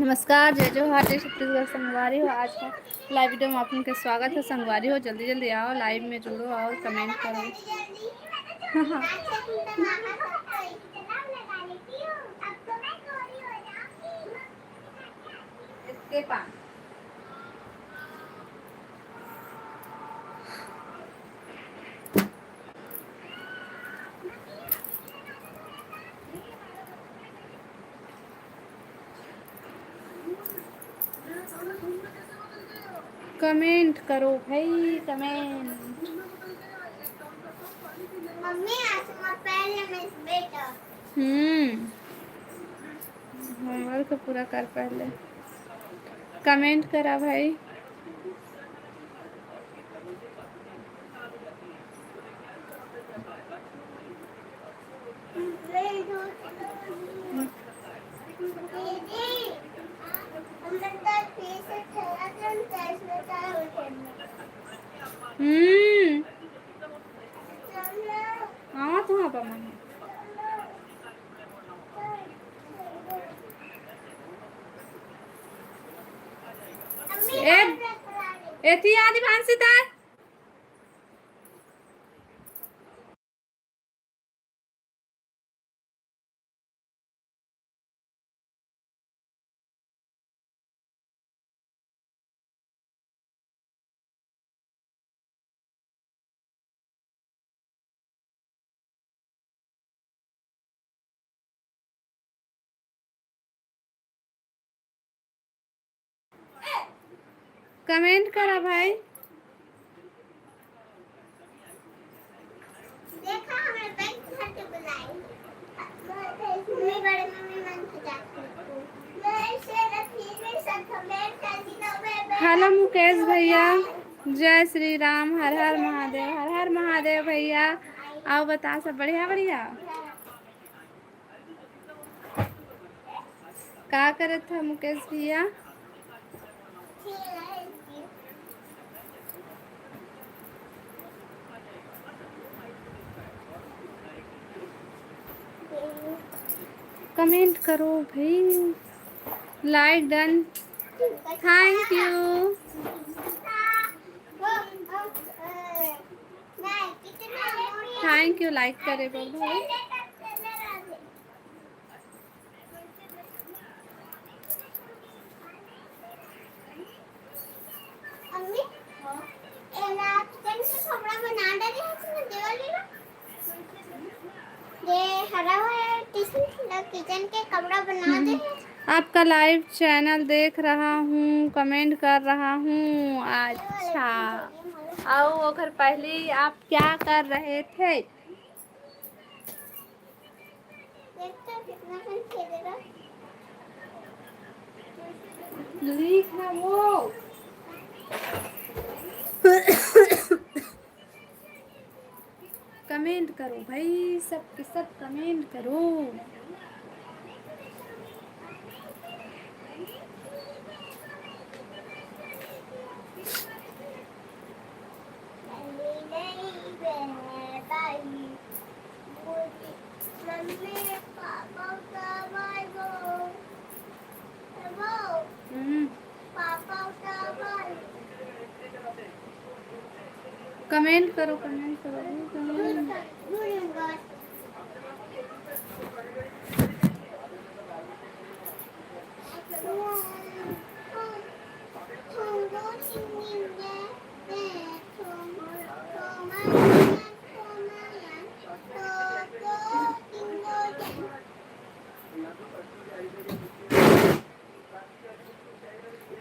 नमस्कार, जय जोहार, जय छत्तीसगढ़। संगवारी हो, आज का लाइव वीडियो में आप उनके स्वागत है। संगवारी हो, जल्दी जल्दी आओ, लाइव में जुड़ो और कमेंट करो। इसके पास कमेंट करो भाई, कमेंट। मम्मी पहले मैं बेटा होमवर्क पूरा कर पहले। कमेंट करा भाई। हाँ तो हाँ पापा एथी आदि भांसी तार कमेंट करा भाई। देखा हमने बैंक घर के बुलाई। मम्मी बड़े मम्मी मन के जाती मैं से रखी में सब कमेंट कर दी ना मैं हेलो मुकेश भैया, जय श्री राम, हर हर महादेव, हर हर महादेव भैया। आओ बता, सब बढ़िया बढ़िया। का करत था मुकेश भैया? कमेंट करो भाई, like done, thank you. Thank you like करे भाई। अम्मी एला चिकन के कपड़ा बना दे इसमें देवाली ना ये हरा हुआ किचन के कपड़ा बना दे। आपका लाइव चैनल देख रहा हूँ, कमेंट कर रहा हूँ। अच्छा, आओ घर पहले आप क्या कर रहे थे? देखते कितना कन खेलेगा। लीक है वो। कमेंट करो भाई, सब के सब कमेंट करो। कमेंट करो, कमेंट करो, कमेंट।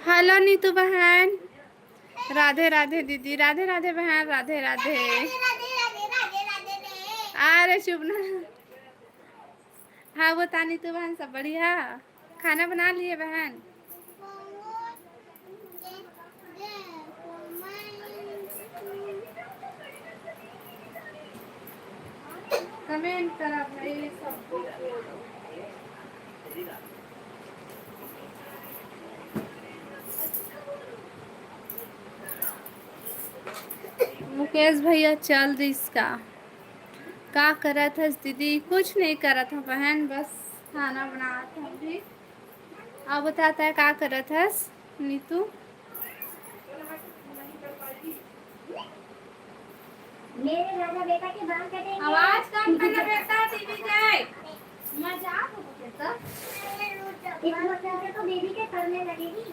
हेलो नीतू बहन, राधे राधे दीदी, राधे राधे बहन, राधे राधे। अरे चुप ना। हाँ बता नीतू बहन, सब बढ़िया? खाना बना लिए बहन? कमेंट करा भाई सब। मुकेश भैया चल इसका का करा था दीदी? कुछ नहीं करा था बहन, बस खाना बना था अभी। अब बताता है का करत हस नीतू। मेरे राजा बेटा के बाल कटेंगे। आवाज कम करना बेटा, टीवी के मजाक होता इस मौसम से तो बेबी के करने लगेगी।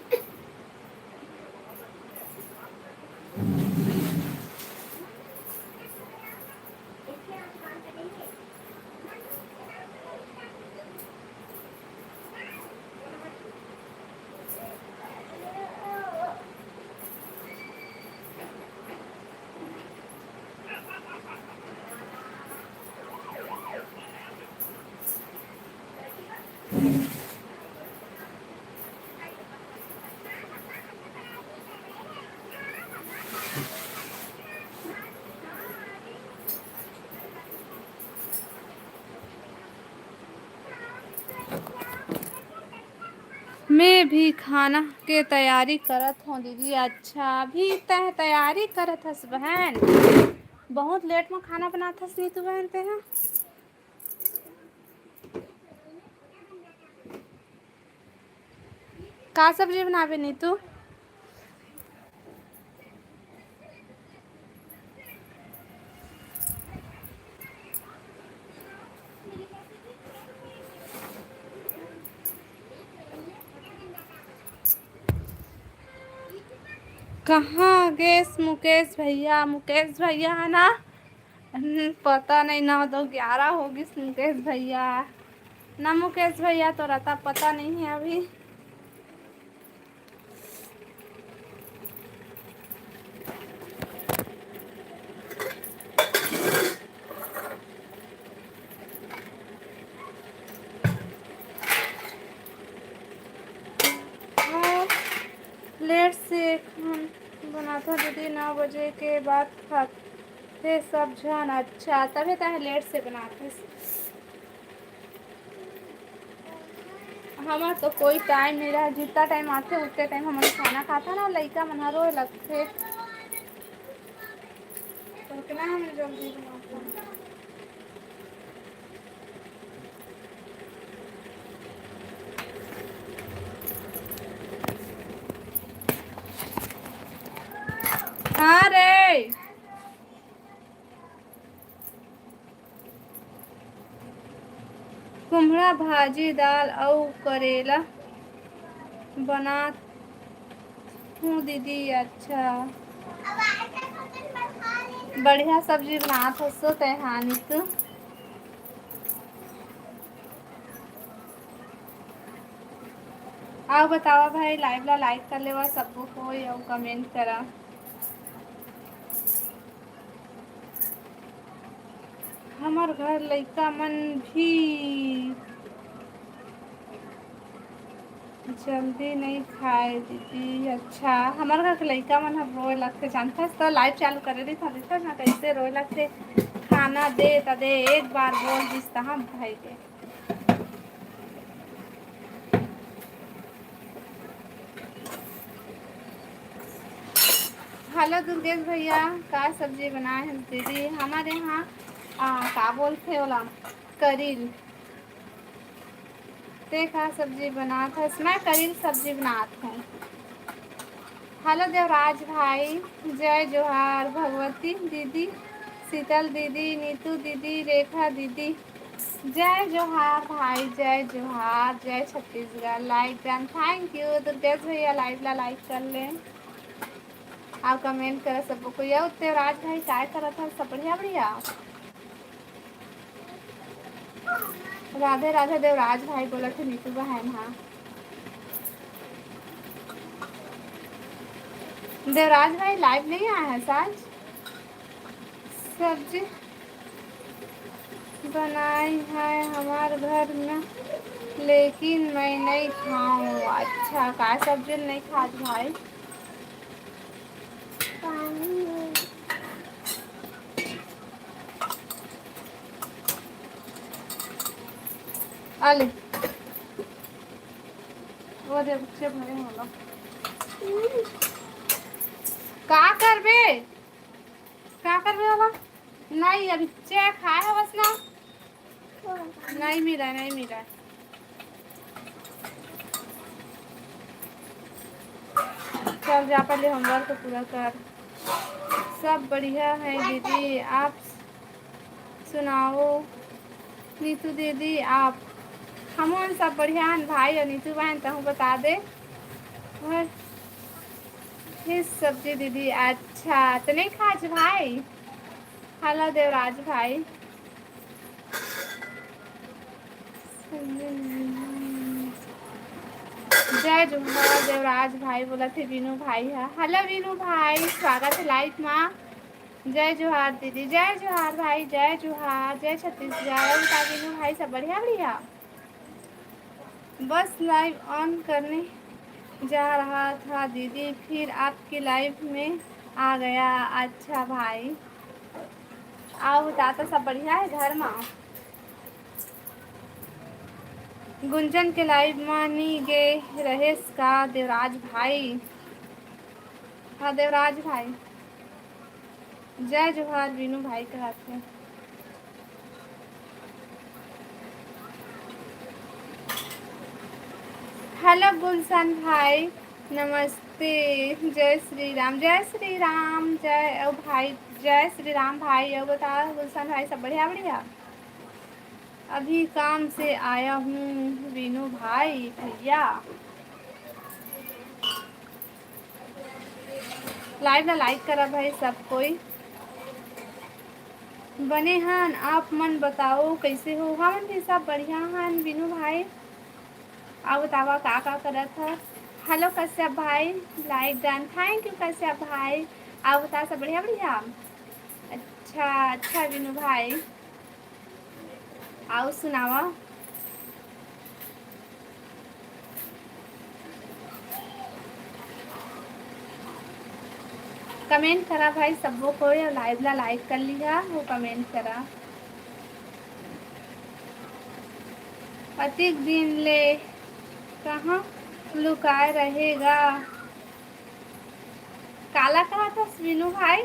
इसके आज बाल कटेंगे। मैं भी खाना के तैयारी करत हूँ दीदी। अच्छा अभी तय तैयारी करत हस बहन, बहुत लेट में खाना बनात हस नीतू बहन ते हैं। का सब्जी बनावे नीतू? कहाँ गैस मुकेश भैया? मुकेश भैया है ना, पता नहीं, 9 तो 11 होगी मुकेश भैया ना। मुकेश भैया तो रहता, पता नहीं है अभी। और लेट से खाना बना था दीदी, 9 बजे के बाद खाते सब जन। अच्छा तभी तो लेट से बनाते। हमार तो कोई टाइम नहीं रहा, जितना टाइम आते उतने टाइम हमारे खाना खाता ना। लड़का मन रोए लगते तो कितना हमें जल्दी बनाता। हाँ रे, कुम्हड़ा भाजी दाल और करेला बना हूँ दीदी। अच्छा अब आटा खत्म बना लेना। बढ़िया सब्जी बनात हो सो तेहानी तू। आओ बतावा भाई, लाइव ला लाइक कर लेवा सबको को और कमेंट करा। हमार घर लइका मन भी जल्दी नहीं खाए दीदी। अच्छा हमारे घर के लइका मन हम रोए लगते जानते तो लाइव चालू करे दी था, देखा ना कैसे रोए लगते। खाना दे त दे, एक बार बोल दिस त हम भाई दे। हेलो दुर्गेश भैया, का सब्जी बनाए हैं दीदी? हमारे यहाँ का बोलते ओला, करील। ते का सब्जी बनात है? मैं करील सब्जी बनात हूँ। हेलो देवराज भाई, जय जोहार। भगवती दीदी, शीतल दीदी, नीतू दीदी, रेखा दीदी, जय जोहार भाई, जय जोहार, जय Chhattisgarh. Like done, thank you Durgesh भैया। लाइव ला लाइक कर लें, आप कमेंट कर सबको। यह देवराज भाई क्या करत है? सब बढ़िया बढ़िया। राधे राधे देवराज भाई बोला थे नीतू बहन। हाँ देवराज भाई लाइव नहीं आया है आज। सब्जी बनाई है हमारे घर में, लेकिन मैं नहीं खाऊँ। अच्छा का सब्जी नहीं खात भाई? अले वो दे बच्चे भरे होला का करबे? का करबे होला? नहीं अभी चे खाए हो बस ना। नहीं मिला, नहीं मिला। चल जा पहले होमवर्क पूरा कर। सब बढ़िया है दीदी, आप सुनाओ। नीतू दीदी आप हमन सब बढ़िया हैं भाई, और नीतू बहन कहूँ बता दे। और फिश सब्जी दीदी, अच्छा तो नहीं खाज भाई। हेलो देवराज भाई। जय जोहार देवराज भाई बोला थे वीनू भाई है। हेलो वीनू भाई, स्वागत है लाइव माँ। जय जोहार दीदी, जय जोहार भाई, जय जोहार, जय छत्तीसगढ़। बता वीनू भाई सब बढ़िया बढ़िया। बस लाइव ऑन करने जा रहा था दीदी, फिर आपकी लाइव में आ गया। अच्छा भाई, आओ बता तो सब बढ़िया है घर में। गुंजन के लाइव मानी गे रहेश का देवराज भाई। हाँ देवराज भाई, जय जोहार वीनू भाई कहते हैं। हेलो गुलशन भाई, नमस्ते। जय श्री राम, जय श्री राम, जय ओ भाई, जय श्री राम भाई। और बता गुलशन भाई सब बढ़िया बढ़िया। अभी काम से आया हूँ वीनू भाई भैया। लाइव ना लाइक करा भाई सब कोई। बने हन आप मन बताओ कैसे हो। हम भी सब बढ़िया हन वीनू भाई। आप बतावा का करत है। हेलो कश्यप भाई, like done, thank you Kashyap भाई। आप बता सब बढ़िया बढ़िया। अच्छा अच्छा वीनू भाई, आओ सुनावा। कमेंट करा भाई सबको कोई, और लाइव ला लाइक कर लिया वो कमेंट करा। अतिक दिन ले कहाँ लुकाए रहेगा। काला कहा था वीनू भाई।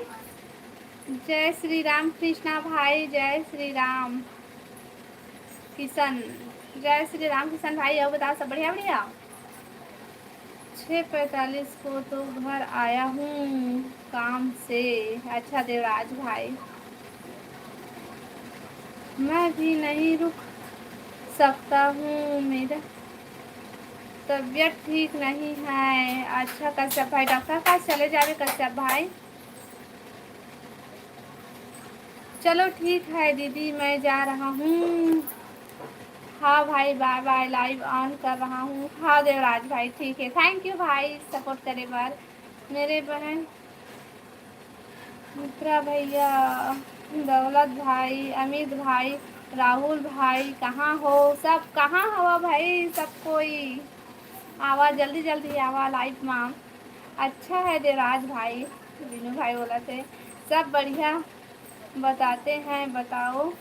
जय श्री राम कृष्णा भाई, जय श्री राम किशन, जय श्री राम किशन भाई। अब बता सब बढ़िया बढ़िया। 6:45 को तो घर आया हूँ काम से। अच्छा देवराज भाई, मैं भी नहीं रुक सकता हूँ, मेरा तबीयत ठीक नहीं है। अच्छा कश्यप भाई, डॉक्टर के पास चले जावे कश्यप भाई। चलो ठीक है दीदी, मैं जा रहा हूँ। हाँ भाई बाय बाय, लाइव ऑन कर रहा हूँ। हाँ देवराज भाई ठीक है, थैंक यू भाई सपोर्ट करे बार। मेरे बहन मित्रा भैया, दौलत भाई, अमित भाई, राहुल भाई कहाँ हो। सब कहाँ हो भाई सब कोई। आवा जल्दी जल्दी आवा लाइव में। अच्छा है देवराज भाई, वीनू भाई बोला थे सब बढ़िया बताते हैं, बताओ।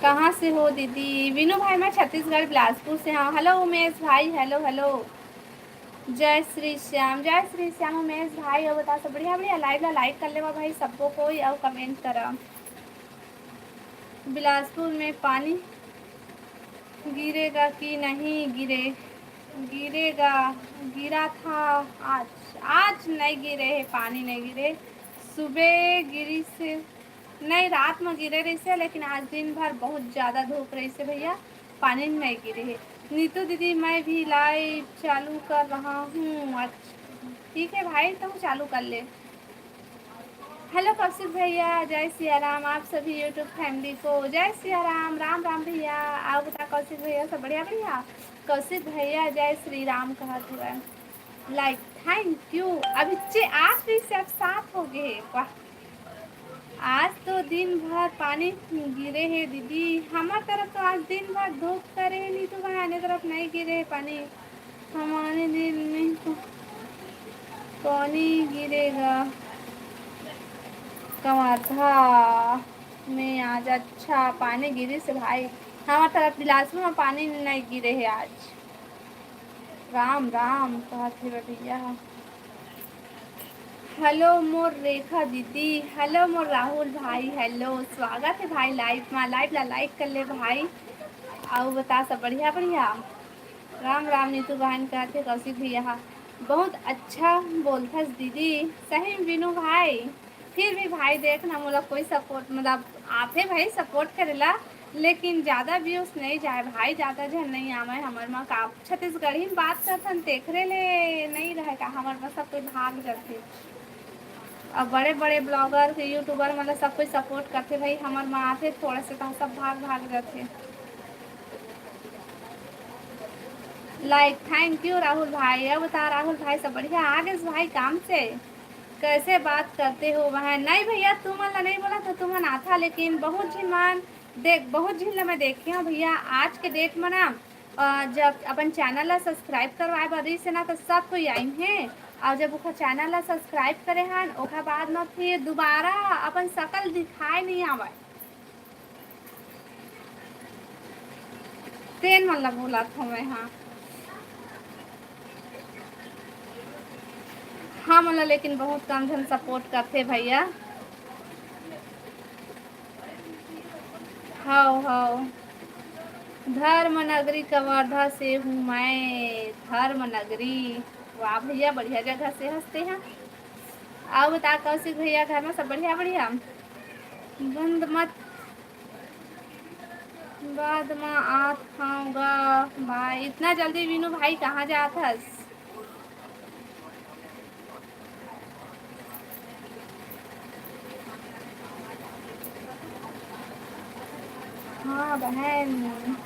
कहाँ से हो दीदी। वीनू भाई मैं छत्तीसगढ़ बिलासपुर से हूँ। हेलो उमेश भाई, हेलो हेलो। जय श्री श्याम, जय श्री श्याम उमेश भाई। और बता सब बढ़िया बढ़िया। लाइव ला लाइक कर लेवा भाई सबको कोई, और कमेंट करा। बिलासपुर में पानी गिरेगा कि नहीं गिरेगा। गिरा था आज, आज नहीं गिरे है, पानी नहीं गिरे। सुबह गिरी से नहीं, रात में गिरे रही से, लेकिन आज दिन भर बहुत ज़्यादा धूप रही से भैया, पानी नहीं गिरे है। नीतू दीदी मैं भी लाइव चालू कर रहा हूँ। अच्छा ठीक है भाई, तुम चालू कर ले। हेलो कौशिक भैया, जय सिया राम आप सभी यूट्यूब फैमिली को। जय सिया राम, राम राम भैया। आप बता कौशिक भैया सब बढ़िया बढ़िया। कौशिक भैया जय श्री राम कहा हुआ है। Like thank you. अभी 8 बजे से अब 7 हो गए। वाह, आज तो दिन भर पानी गिरे है दीदी। हमारे तरफ तो आज दिन भर धूप करे है, नहीं तो बहाने तरफ नहीं गिरे है पानी। हमारे दिल में तो पानी गिरेगा कवर्धा में आज। अच्छा पानी गिरी से भाई, हमारे तरफ बिलासपुर में पानी नहीं गिरे है आज। राम राम कहते भैया। हेलो मोर रेखा दीदी, हेलो मोर राहुल भाई, हेलो स्वागत है भाई लाइव में। लाइव ला लाइक कर ले भाई। आओ बता सब बढ़िया बढ़िया। राम राम नीतू बहन कहते कौशिक भैया बहुत अच्छा बोलथस दीदी। सही में बीनू भाई। फिर भी भाई देखना मोला कोई सपोर्ट मतलब आपे भाई सपोर्ट करेला, लेकिन ज़्यादा व्यूज नहीं जाए भाई, ज़्यादा जन नहीं आवे हमर में का छत्तीसगढ़ी में बात करथन तेखरे ले नहीं रहे का हमर में सब कोई भाग जाते। अब बड़े बड़े ब्लॉगर यूट्यूबर मतलब सब कोई सपोर्ट करते भाई, हमार माँ आते थोड़े से तो सब भाग भाग जाते। लाइक थैंक यू राहुल भाई। अब बता राहुल भाई सब बढ़िया आ गए भाई काम से। कैसे बात करते हो वह? नहीं भैया तुम वाला नहीं बोला तो तुम ना था, लेकिन बहुत झिन मान देख बहुत झिन मैं देखी हूँ भैया आज के डेट में ना। जब अपन चैनल ला सब्सक्राइब करवाए बरी से ना तो सब कोई आई हैं, और जब ओखा चैनल ला सब्सक्राइब करे हन ओखा बाद में फिर दोबारा अपन शकल दिखाए नहीं आवे। तेन मतलब बोला था मैं। हाँ हाँ मतलब लेकिन बहुत कम जन सपोर्ट करते भैया। हाँ हाँ धर्म नगरी कवर्धा से हूँ मैं। धर्म नगरी वाह भैया बढ़िया जगह से हंसते हैं। आओ बता कौशिक भैया घर में सब बढ़िया बढ़िया। बंद मत बाद में आत खाऊंगा भाई। इतना जल्दी बीनू भाई कहाँ जात हस? हाँ बहन।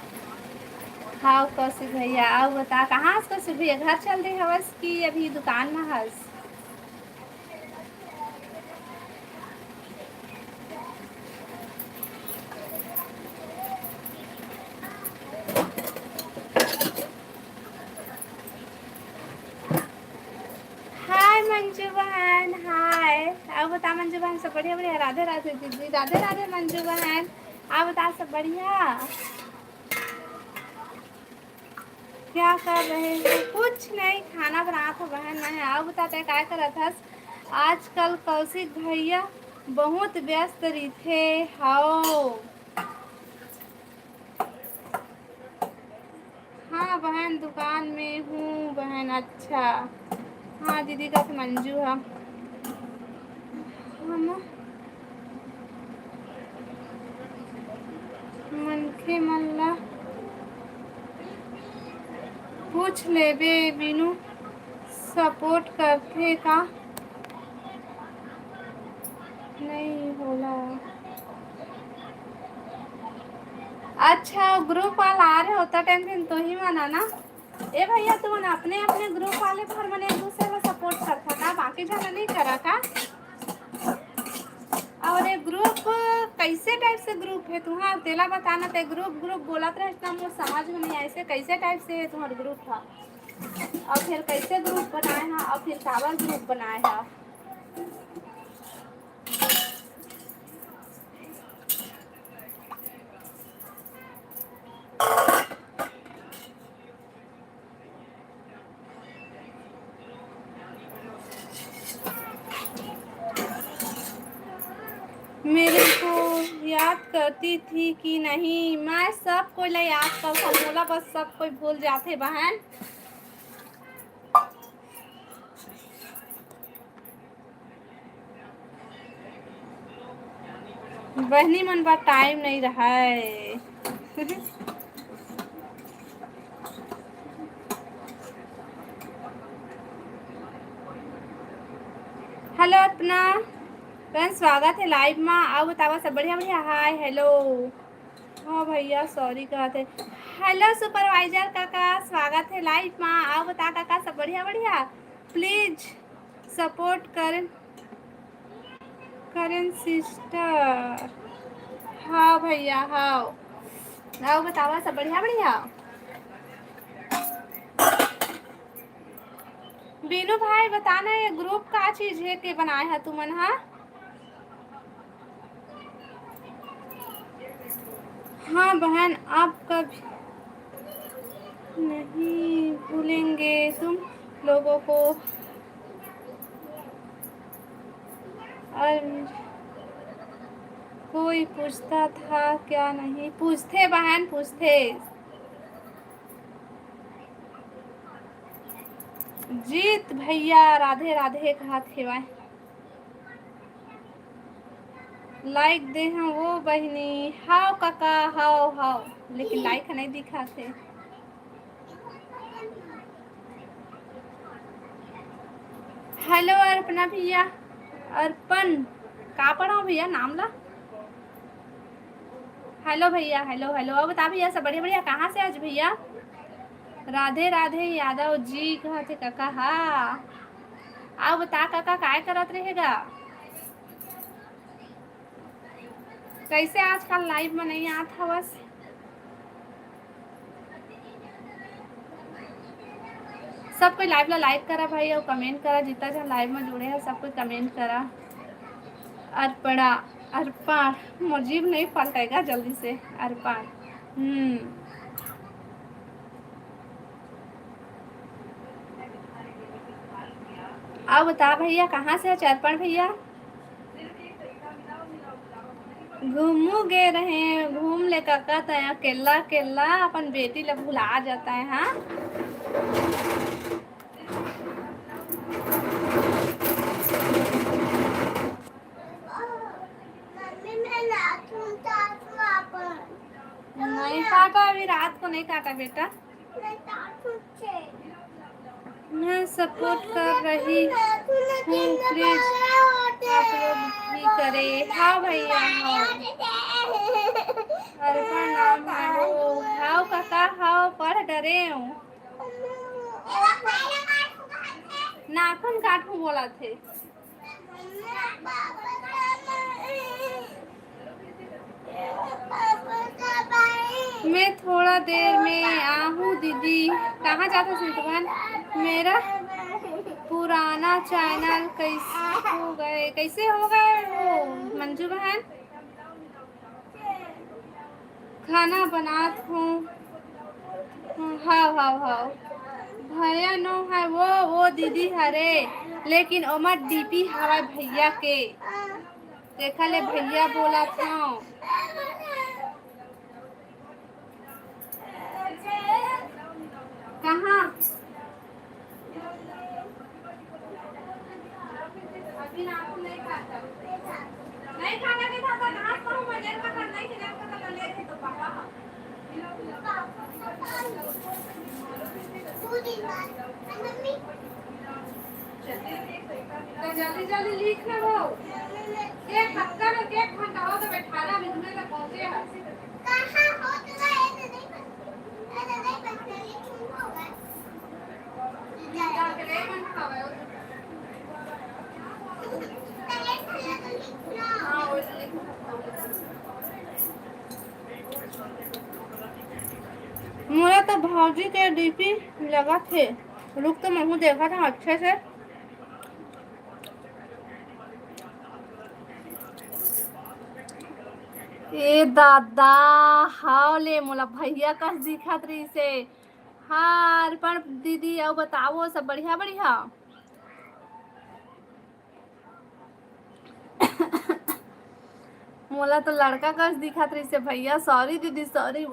हाँ कौशिक भैया आओ बता कहाँ हस कौशिक भैया? घर चल रही हवस कि अभी दुकान में हस? हाय मंजू बहन हाय। अब बता मंजू बहन सब बढ़िया बढ़िया। राधे राधे दीदी। राधे राधे मंजू बहन। अब बता सब बढ़िया। क्या कर रहे हो? कुछ नहीं खाना बना था बहन मैं। अब बताते क्या कर था आजकल कौशिक भैया बहुत व्यस्त रहते हो। हाँ बहन दुकान में हूँ बहन। अच्छा हाँ दीदी का तो मंजू है। हम मनखे मल्ला पूछ लेबे बीनू सपोर्ट करते का नहीं होला। अच्छा ग्रुप वाला आ रहे होता टेंशन तो ही मना ना। ए भैया तुम अपने अपने ग्रुप वाले पर मैंने एक दूसरे को सपोर्ट करता था बाकी जना नहीं करा था। और ये ग्रुप कैसे टाइप से ग्रुप है तुम्हारा तेला बताना ते ग्रुप ग्रुप बोला था इतना मुझे समझ में नहीं ऐसे कैसे टाइप से तुम्हारा ग्रुप था, और फिर कैसे ग्रुप बनाए हैं और फिर काबर ग्रुप बनाए हैं? मेरे को याद करती थी कि नहीं? मैं सब कोई ला याद करता बोला बस सब कोई भूल जाते बहन। बहनी मन बात टाइम नहीं रहा है। हेलो अपना बहन स्वागत है लाइव में। आओ बतावा सब बढ़िया बढ़िया। Hi hello. हाँ भैया सॉरी कहते। हेलो सुपरवाइजर काका स्वागत है लाइव में। आओ बता काका सब बढ़िया बढ़िया। प्लीज सपोर्ट करें करें सिस्टर। हाँ भैया हाँ। आओ बतावा सब बढ़िया बढ़िया। बीनू भाई बताना ये ग्रुप का चीज है के बनाए है तुमन? हाँ हाँ बहन आप कभी नहीं भूलेंगे तुम लोगों को। और कोई पूछता था क्या? नहीं पूछते बहन, पूछते। जीत भैया राधे राधे कहा थे भाई। लाइक दे हम वो बहनी। हाउ काका, हाउ हाउ, लेकिन लाइक नहीं दिखा थे। हेलो अर्पणा भैया। अर्पण कहाँ पढ़ा हूँ भैया, नाम ला। हेलो भैया, हेलो हेलो। अब बता भैया सब बढ़िया बढ़िया, कहाँ से आज भैया? राधे राधे यादव जी कहा थे काका। हाँ अब बता काका काय करत रहेगा? कैसे आजकल लाइव में नहीं आता बस। सब कोई लाइव ला लाइक करा भाई और कमेंट करा, जितना जन लाइव में जुड़े हैं सब कोई कमेंट करा। अर्पणा, अर्पण मुजीब नहीं पलटेगा जल्दी से। अर्पण अब बता भैया कहाँ से है अर्पण भैया? घूमू गे रहे, घूम ले काका तया केला केला, अपन बेटी ले भुला जाता है। हाँ नहीं काटा, अभी रात को नहीं काटा बेटा। मैं सपोर्ट कर रही हूँ, प्लीज आप लोग भी करे। हाँ भैया हाँ, अर्पण नाम है वो। हाउ काका हाउ, पढ़ डरे हूँ। नाखून काटू बोला थे। मैं थोड़ा देर में आहूँ दीदी। कहाँ जाता संत बहन? मेरा पुराना चैनल कैसे हो गए वो मंजू बहन? खाना बनात हूँ। हाँ हाँ हाँ भैया नो है वो दीदी हरे, लेकिन ओमर डीपी हवा भैया के देखा ले, भैया बोला था। कहाँ अभी नाखून नहीं खाता, नहीं खाना के खाता कहाँ करूँ मैं? देर का करना ही देर का कर ले तो पापा तो जल्दी जल्दी लिख ले वो। एक हफ्ता में एक घंटा हो तो बैठाना भी तुम्हें तक पहुँचे है। कहाँ हो तो ऐसे नहीं पता लिखूं होगा। जा के ले मन खावे हो। हाँ वो लिख। मेरा तो भाजी के डीपी लगा थे, रुक तो मैं देखा था अच्छे से। ए दादा हाव ले मोला भैया का दिखत रही से। हाँ अर्पण दीदी अब बताओ सब बढ़िया बढ़िया। मोला तो लड़का का दिखत रही से भैया। सॉरी दीदी सॉरी।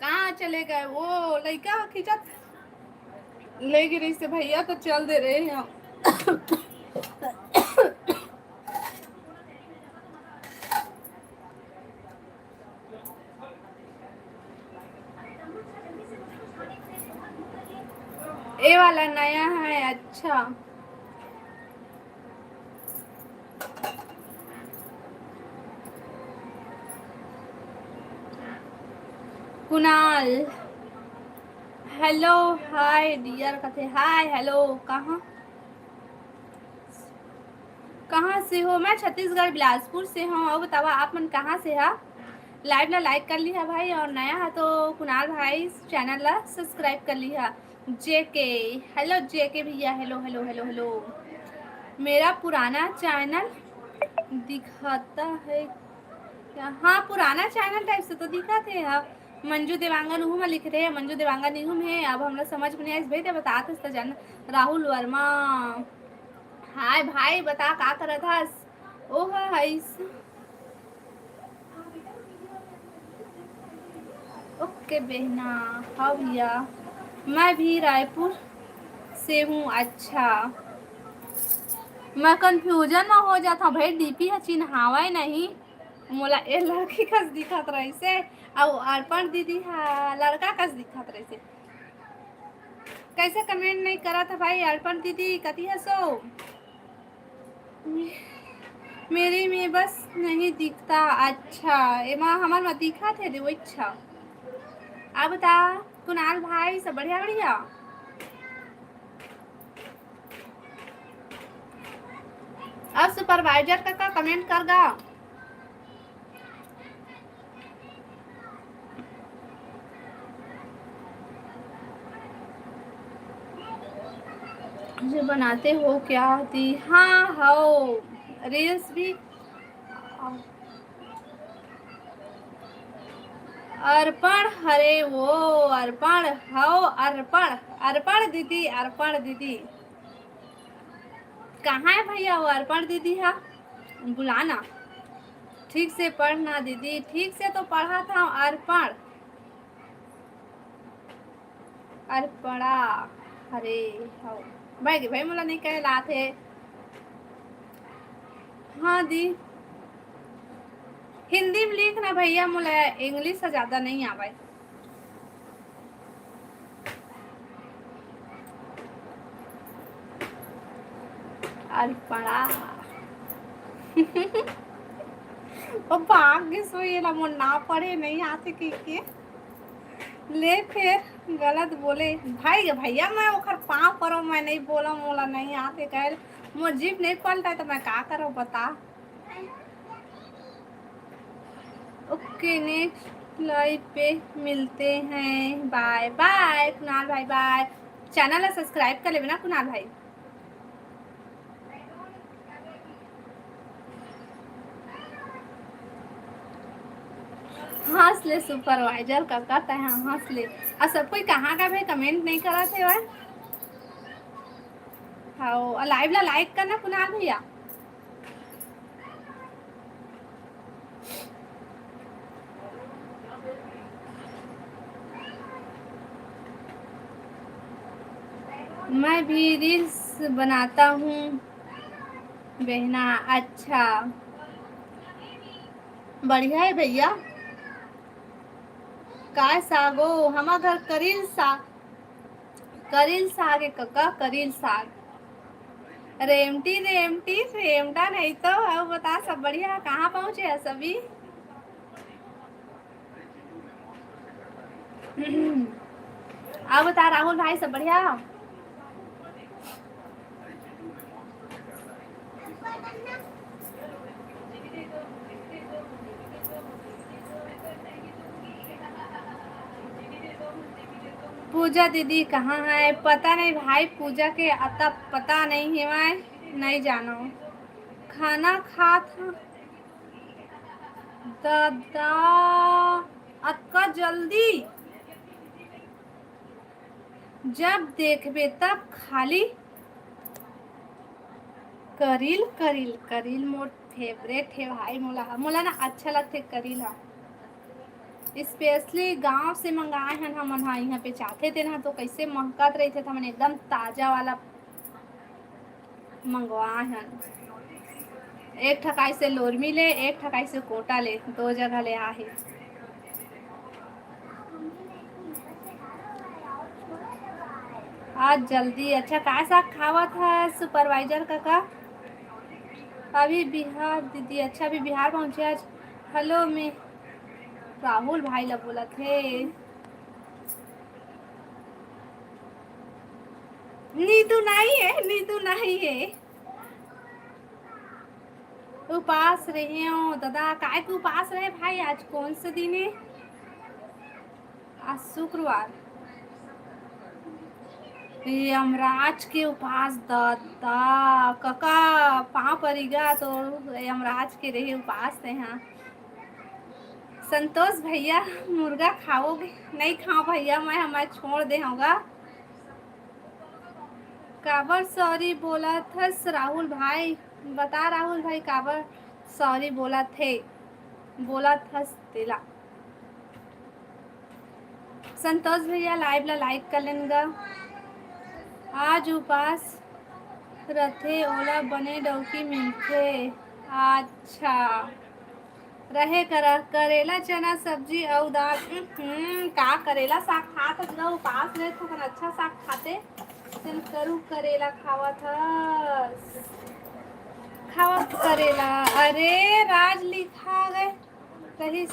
कहाँ चले गए वो लड़का खिंचत ले गिरी से भैया तो चल दे रहे हैं। ये वाला नया है। अच्छा कुणाल हेलो हाय डियर कथे। हाय हेलो कहाँ कहाँ से हो? मैं छत्तीसगढ़ बिलासपुर से हूँ। और बतावा आप मन कहाँ से है? लाइव ला लाइक कर लिया भाई, और नया है तो कुणाल भाई चैनल ला सब्सक्राइब कर लिया। जेके हेलो जेके भैया, हेलो हेलो हेलो हेलो। मेरा पुराना चैनल दिखाता है क्या? हाँ, पुराना चैनल टाइप से तो दिखा थे। हाँ, मंजू देवांगन उहू में लिख रहे हैं, मंजू देवांगन इहू में। अब हम लोग समझ में नहीं आई भाई, तो बता तो जान। राहुल वर्मा, हाय भाई, बता का करत हस? ओह हाइस, ओके बहना। हाँ भैया, मैं भी रायपुर से हूँ। अच्छा, मैं कंफ्यूजन ना हो जाता भाई, डीपी है चिन्हावा नहीं। मोला ए लड़की कस दिखत रही से, और अर्पण दीदी हा लड़का कस दिखत रही से। कैसे कमेंट नहीं करा था भाई? अर्पण दीदी कती है सो? मेरी में बस नहीं दिखता। अच्छा, एमा हमार में दिखा थे वो। अच्छा, अब बता कुणाल भाई, सब बढ़िया बढ़िया? अब सुपरवाइजर का कमेंट करगा। जो बनाते हो क्या दी? हाँ हो, रील्स भी। अर्पण, हरे वो अर्पण हो, अर्पण, अर्पण दीदी, अर्पण दीदी कहाँ है भैया? वो अर्पण दीदी है, बुलाना। ठीक से पढ़ना दीदी, ठीक से तो पढ़ा था। अर्पण, अर्पणा, हरे हो भाई भाई, मुला नहीं कह लाते। हाँ दी, हिंदी में लिखना भैया, मुला इंग्लिश से ज्यादा नहीं आवे। अर्पणा ओ भाग्य सोई ला मुन ना पढ़े नहीं आते के ले फिर गलत बोले भाई भैया। मैं ओखर पाँव करो, मैं नहीं बोला मोला नहीं आते कह। मोर जीप नहीं पलटा है तो मैं का करो बता। ओके, नेक्स्ट लाइव पे मिलते हैं। बाय बाय कुणाल भाई, बाय। चैनल सब्सक्राइब कर लेना कुणाल भाई। हंस ले सुपरवाइजर का कहता है, हंस ले। और सब कोई कहाँ का भाई कमेंट नहीं करा थे वह। हाँ, लाइव ला लाइक करना कुणाल भैया। मैं भी रील्स बनाता हूँ बहना। अच्छा, बढ़िया है भैया। काय सागो, हमार घर करील साग, करील साग है कक्का, करील साग। रेमटी रेमटी रेमटा नहीं तो। अब बता सब बढ़िया, कहाँ पहुँचे है सभी? अब बता राहुल भाई, सब बढ़िया? पूजा दीदी कहाँ है? पता नहीं भाई, पूजा के अता पता नहीं है, मैं नहीं जानो। खाना खा था दादा अक्का, जल्दी जब देखबे तब खाली करील करील। करील मोर फेवरेट है भाई, मोला मोला ना अच्छा लगते करील। हा, स्पेशली गांव से मंगाए हैं हम यहाँ पे चाहते थे ना, तो कैसे महकत रही थे, हमने एकदम ताजा वाला मंगवाए हैं। एक ठकाई से लोरमी ले, एक ठकाई से कोटा ले, दो जगह ले आहे। आज जल्दी। अच्छा, का साग खावत है सुपरवाइजर का? अभी बिहार दीदी। अच्छा, अभी बिहार पहुँचे आज। हेलो, मैं राहुल भाई ला बोला थे। नीतू नहीं है, नीतू नहीं है। उपास रहे हो दादा? काय के उपास रहे भाई? आज कौन से दिन है? आज शुक्रवार। यमराज के उपास दादा कका पाँव पड़ेगा तो यमराज के रहे उपास है। हाँ संतोष भैया मुर्गा खाओगे? नहीं खाओ भैया, मैं हमारे छोड़ दे होगा। काबर सॉरी बोला था राहुल भाई? बता राहुल भाई काबर सॉरी बोला थे, बोला था तेला। संतोष भैया लाइव ला लाइक कर लेंगे। आज उपास रथे ओला बने डौकी मिलथे। अच्छा रहे करेला चना सब्जी और दाल। का करेला साग खात हस उपास रहे तो अच्छा साग खाते। तुम करू करेला खावत करेला। अरे राज लिखा गए कहीं।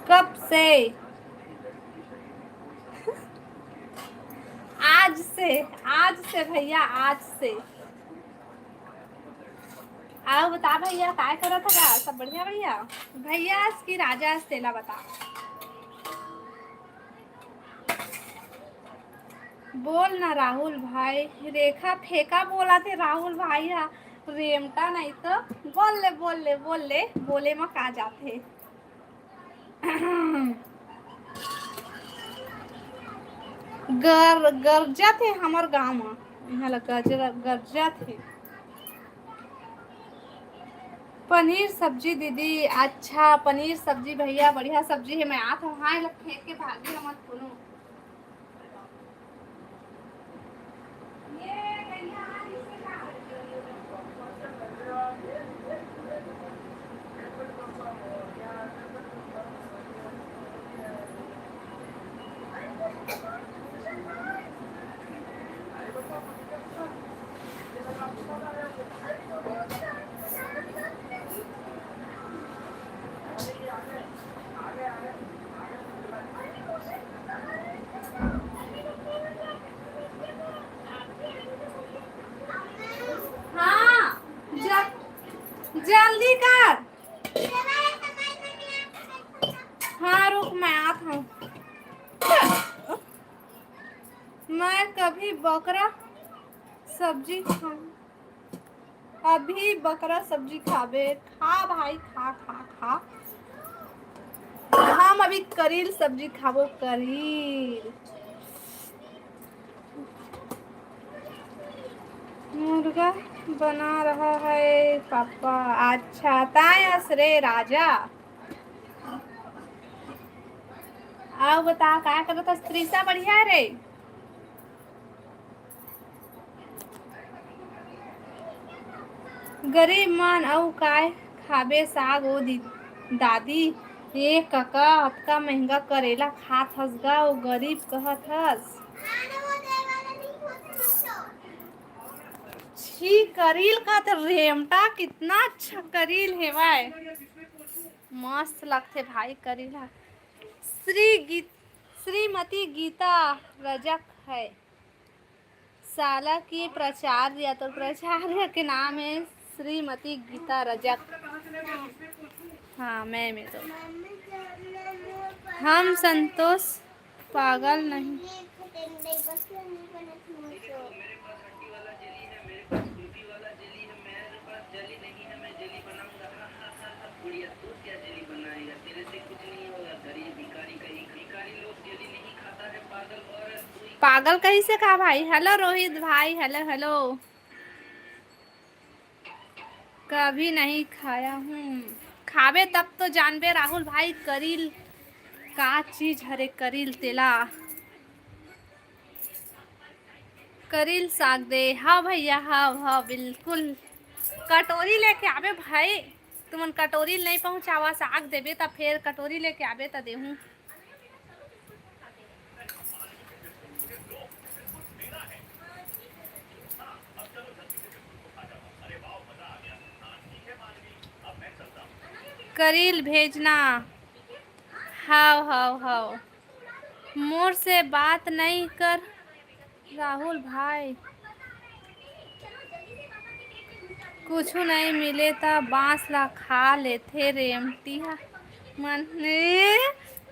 कब से? आज से भैया, आज से। आओ बता भैया काय करा था का? सब बढ़िया भैया? भैया की राजा तेला बता। बोल ना राहुल भाई, रेखा फेंका बोला थे राहुल भाई। हा रेमटा नहीं तो बोल ले बोले में का जाते। गरजा थे हमार गाँव में, यहाँ गरजा थे। पनीर सब्जी दीदी। अच्छा पनीर सब्जी भैया बढ़िया सब्जी है। मैं आत हूँ। हाँ फेंक के भागी मत सुनो। हाँ जल्दी कर। हाँ रुक मैं आता हूँ। मैं कभी बकरा सब्जी खा, अभी बकरा सब्जी खाबे। खा भाई खा खा खा। हम अभी करील सब्जी खाबो। करील मुर्गा बना रहा है पापा। अच्छा तायस रे राजा। आओ बता क्या कर रहा था? स्त्रीसा बढ़िया रे। गरीब मन औ काय खाबे साग ओ दादी। ये कका अतका महंगा करेला खात हस गा ओ गरीब कहत हस। छी करील का तो रेमटा कितना अच्छा करील है भाई। मस्त लगते भाई करीला। श्रीमती गीता रजक है साला की प्राचार्य, तो प्राचार्य के नाम है श्रीमती गीता रजक। हाँ मैं तो हम संतोष पागल नहीं। पागल कहीं से कहा भाई? हेलो रोहित भाई। Hello hello. कभी नहीं खाया हूँ। खावे तब तो जानबे राहुल भाई। करील का चीज हरे करील तेला। करील साग दे। हाँ भैया हाँ बिल्कुल। कटोरी लेके आवे भाई। तुमन कटोरी नहीं पहुँचावा साग देवे तब फिर कटोरी लेके आवे तो देहूँ। करील भेजना। हाँ मोर से बात नहीं कर राहुल भाई। कुछ नहीं मिले तो बांस ला खा लेते रेमटिया मन ने।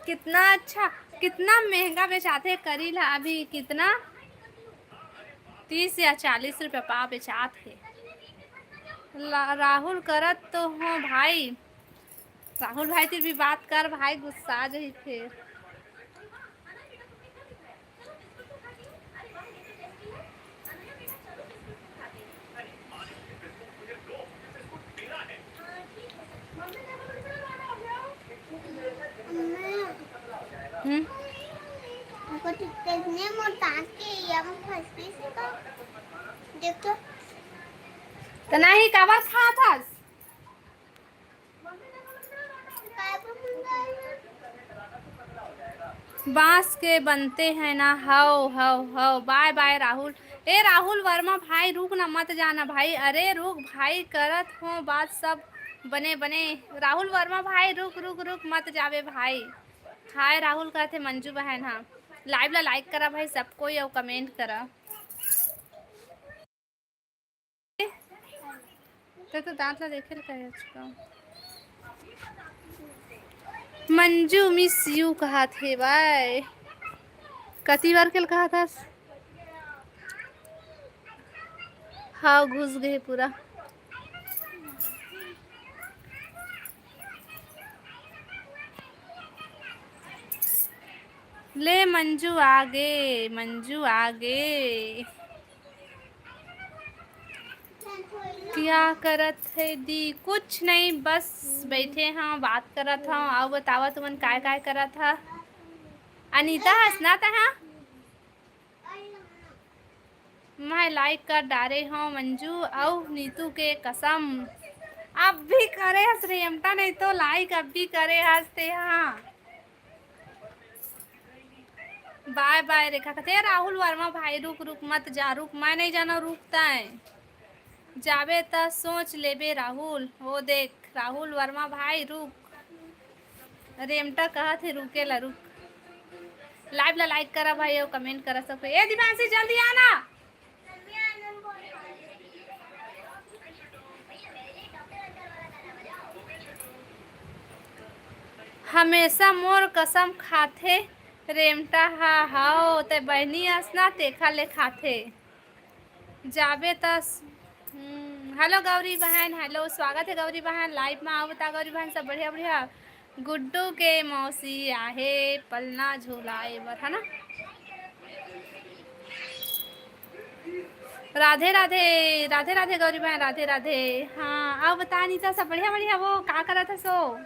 कितना अच्छा, कितना महंगा बेचाते करीला अभी, कितना 30 या 40 रुपये पाव बेचात है। राहुल करत तो हो भाई, राहुल भाई तेरी भी बात कर भाई, गुस्सा जाही फिर। हम्म, हमको कितने मोटा के यम फंसी से तो देखो तो नहीं काबर खा था। काय पर मंगाया बांस के बनते हैं ना, how how how. Bye bye Rahul. ए राहुल वर्मा भाई रुक ना, मत जाना भाई, अरे रुक भाई, करत हो बात सब बने बने। राहुल वर्मा भाई रुक रुक रुक, मत जावे भाई। हाय राहुल कहते मंजू बहन, हाँ लाइव ला लाइक करा भाई सब कोई, और कमेंट करा। तो दांत ला देखे कहे उसका। मंजू मिस यू कहा थे भाई, कती बार के कहा था। हाँ घुस गए पूरा। ले मंजू आगे, मंजू आगे। क्या करत है दी? कुछ नहीं, बस बैठे हाँ बात करत हाँ। आओ बतावा तुमन काय काय करत हा। अनीता हंसना था हाँ, मैं लाइक कर डारे हूँ मंजू और नीतू के कसम। अब भी करे हंस रेमटा, नहीं तो लाइक अब भी करे हंसते हाँ। बाय बाय रेखा कहते राहुल वर्मा भाई रुक रुक मत जा, रुक मैं नहीं जाना रुकता है। जाबे त सोच लेबे राहुल, वो देख राहुल वर्मा भाई रुक। रेमटा कहा थे रुके ला, रुक। लाइव ला लाइक करा भाई और कमेंट करा सब। ए दिवांशी जल्दी आना। हमेशा मोर कसम खाथे रेमटा, हा हाओ ते बहनी असना तेखा ले खाथे। जाबे तस। हेलो गौरी बहन, हेलो स्वागत है गौरी बहन लाइव में। आओ बता गौरी बहन सब बढ़िया बढ़िया। गुड्डू के मौसी आहे पलना झूलाए बर, है ना। राधे राधे, राधे राधे गौरी बहन, राधे राधे। हाँ आओ बता नीता सब बढ़िया बढ़िया। वो का करा था सो,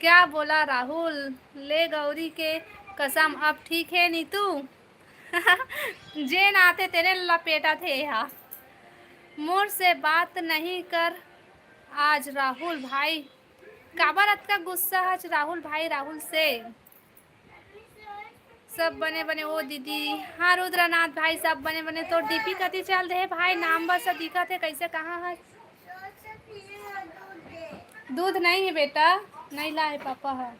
क्या बोला राहुल? ले गौरी के कसम अब ठीक है नीतू। जे नाते तेरे लपेटा थे यहाँ। मोर से बात नहीं कर आज राहुल भाई, काबर अतका गुस्सा आज राहुल भाई राहुल से। सब बने बने ओ दीदी, हाँ रुद्रनाथ भाई सब बने बने। तो डीपी कति चल रहे भाई, नाम बस दिक्कत है कैसे कहाँ है। दूध नहीं है बेटा, नहीं लाए पापा है।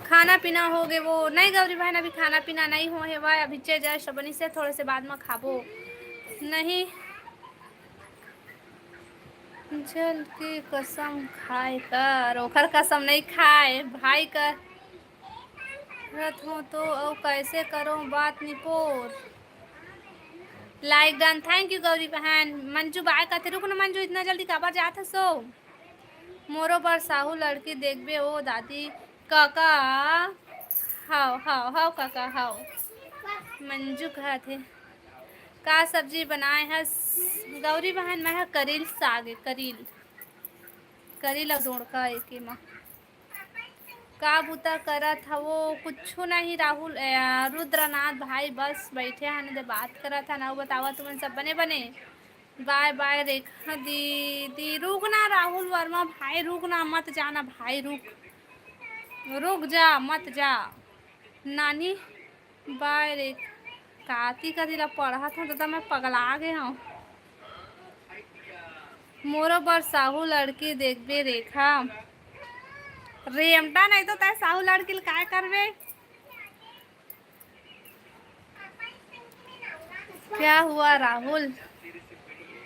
खाना पीना हो गए वो नहीं गौरी बहन, अभी खाना पीना नहीं हो है भाई, अभी चे जस्ट बनी से थोड़े से बाद में खाबो नहीं। जल की कसम खाए कर, ओखर कसम नहीं खाए भाई कर रत हो तो और कैसे करो बात निपोर। Like done, thank you Gauri बहन। मंजू बाय कहते रुक ना मंजू, इतना जल्दी काबर जात सो। मोरो पर साहू लड़की देखबे ओ दादी काका, हाओ हाओ हाओ काका हाओ। मंजू कहा थे का सब्जी बनाए है गौरी बहन? मैं करील साग, करील करील दोड़का एक माँ। का बूता करत था वो? कुछ नहीं राहुल रुद्रनाथ भाई बस बैठे हैं दे बात करा था ना। बतावा तुम सब बने बने। बाय बाय रेखा दीदी। रुक ना राहुल वर्मा भाई, रुक ना मत जाना भाई, रुक रुक जा मत जा नानी। बाय रेखा काती का दिला पढ़ा था तो मैं पगला गए हूँ। मोरो पर साहू लड़की देखबे रेखा, रेमटा नहीं तो तय साहू लड़की काय करबे। क्या हुआ राहुल?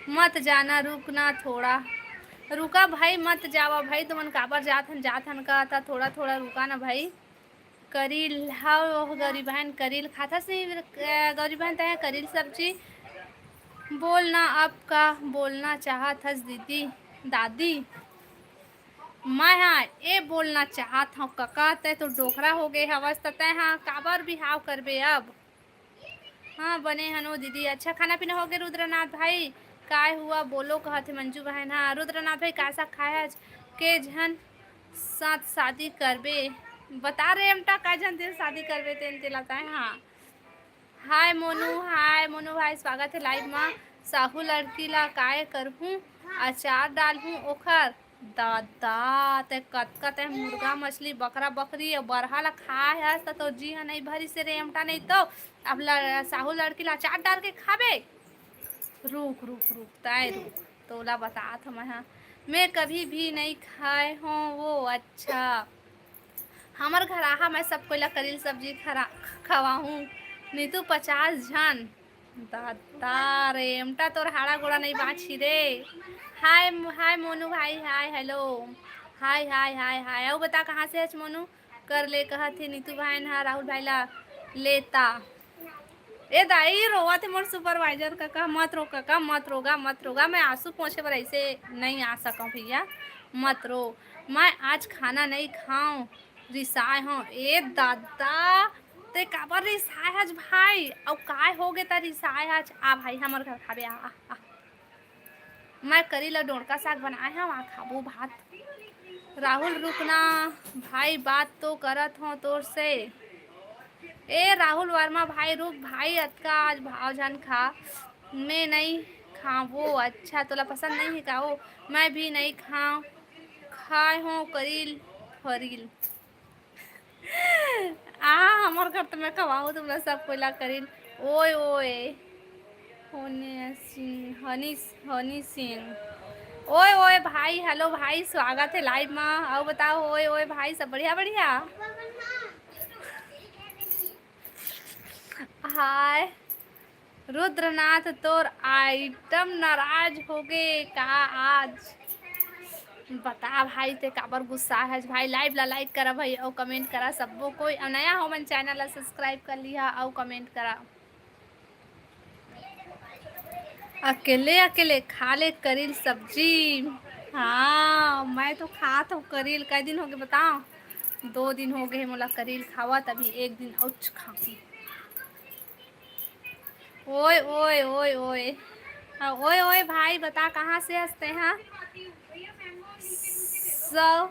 मत जाना, रुकना थोड़ा। रुका भाई, मत जावा भाई, तुमन काबर जात हन का था, थोड़ा थोड़ा रुका ना भाई। करील हाउ गौरी बहन, करील खाता से गौरी बहन तय करील सब्जी। बोलना अब का बोलना चाहत हस दीदी दादी। मैं हाँ ये बोलना चाहत हूँ कका, तय तो डोकरा हो गए हवस तय हाँ काबर बिहाव करबे अब। हाँ बने हनो दीदी, अच्छा खाना पीना हो गया रुद्रनाथ भाई? काय हुआ बोलो कहते मंजू बहन। हाँ रुद्रनाथ भाई कैसा खाया आज? के झन साथ शादी करबे बता रहे हमटा, काय झन से शादी करबे तेन तेलाता है। हाँ हाय मोनू भाई, स्वागत है लाइव में। साहू लड़की ला काय करहूँ, अचार डालहूँ ओखर। दादा ते कतका ते मुर्गा मछली बकरा बकरी और बरहा ला खाए हस तो जी हाँ नहीं भरी से रेमटा नहीं तो अब साहू लड़की ला अचार डाल के खाबे। रुक रुक रुक तय रुक, तोला बता था मैं कभी भी नहीं खाए हूँ वो। अच्छा हमार घर आहा, मैं सबको ला करील सब्जी खवाहूँ। नीतू 50 झन। दादा रेमटा तोर हाड़ा गोड़ा नहीं बाछी रे। हाय हाय मोनू भाई, हाय हेलो, हाय हाय हाय हाय। और बता कहाँ से है मोनू? कर ले कहा थे नीतू भाई हाँ राहुल भाई ला लेता। ए दाई रोवा थे मोर सुपरवाइजर का मत रो काका, मत रोगा, मैं आंसू पोंछे पर ऐसे नहीं आ सकूं भैया, मत रो। मैं आज खाना नहीं खाऊं, रिसाए हूँ। ए दादा ते काबर रिसाए आज भाई? और काय हो गए ता रिसाए आज? आ भाई हमर घर खाबे आ। मैं करी ला डोड़का साग बनाए हूँ, आ खाबो भात। राहुल रुकना भाई, बात तो करत हूँ तोर से। ए राहुल वर्मा भाई रुक भाई, अतका आज भाव जान खा। मैं नहीं खाऊं। अच्छा तोला पसंद नहीं है का वो? मैं भी नहीं खाए हूँ करील फरील। आ हमार घर तो मैं खवाऊँ तुमने सब कोई ला करील। ओए ओए हनी सिंह। ओए ओए भाई, हेलो भाई, स्वागत है लाइव में। आओ बताओ ओए ओए भाई, सब बढ़िया बढ़िया। हाय रुद्रनाथ, तोर आइटम नाराज हो गए का आज? बता भाई ते काबर गुस्सा है भाई? लाइव ला लाइक करा भाई और कमेंट करा सबको कोई। और नया हो मन चैनल ला सब्सक्राइब कर लिया और कमेंट करा। अकेले अकेले खा ले करील सब्जी। हाँ मैं तो खात हूँ करील, कई दिन हो गए बताओ? 2 दिन हो गए मोला करील खावा, तभी एक दिन और खाऊंगी। ओए ओए ओए ओए हाँ, ओए ओए भाई बता कहाँ से हंसते हैं? सौ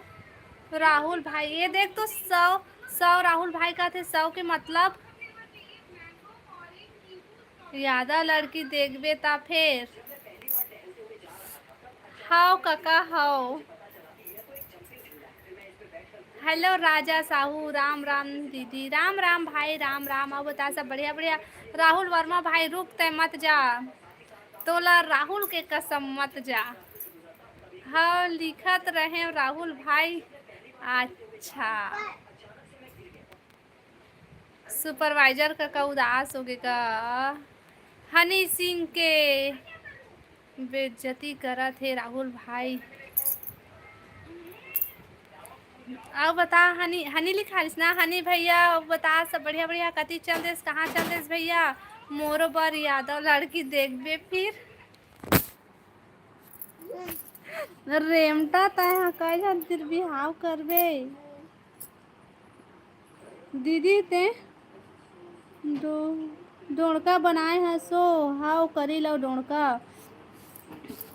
राहुल भाई, ये देख तो सौ राहुल भाई का थे, सौ के मतलब यादा लड़की देखबे ता फिर। हाउ काका हाउ। हेलो राजा साहू, राम राम दीदी, राम राम भाई, राम राम। अब बता सब बढ़िया बढ़िया। राहुल वर्मा भाई रुक तय मत जा, तोला राहुल के कसम मत जा। हाँ लिखत रहे राहुल भाई। अच्छा सुपरवाइजर का उदास हो गया। हनी सिंह के बेइज्जती करा थे राहुल भाई। अब बता हनी हनी लिखा ना हनी भैया, अब बता सब बढ़िया बढ़िया। कति चल देस, कहाँ चल देस भैया? मोरो बर यादव लड़की देखबे फिर। रेमटा तय कई फिर बिहाव करबे दीदी ते डोड़का बनाए है सो हाव करी लो डोड़का।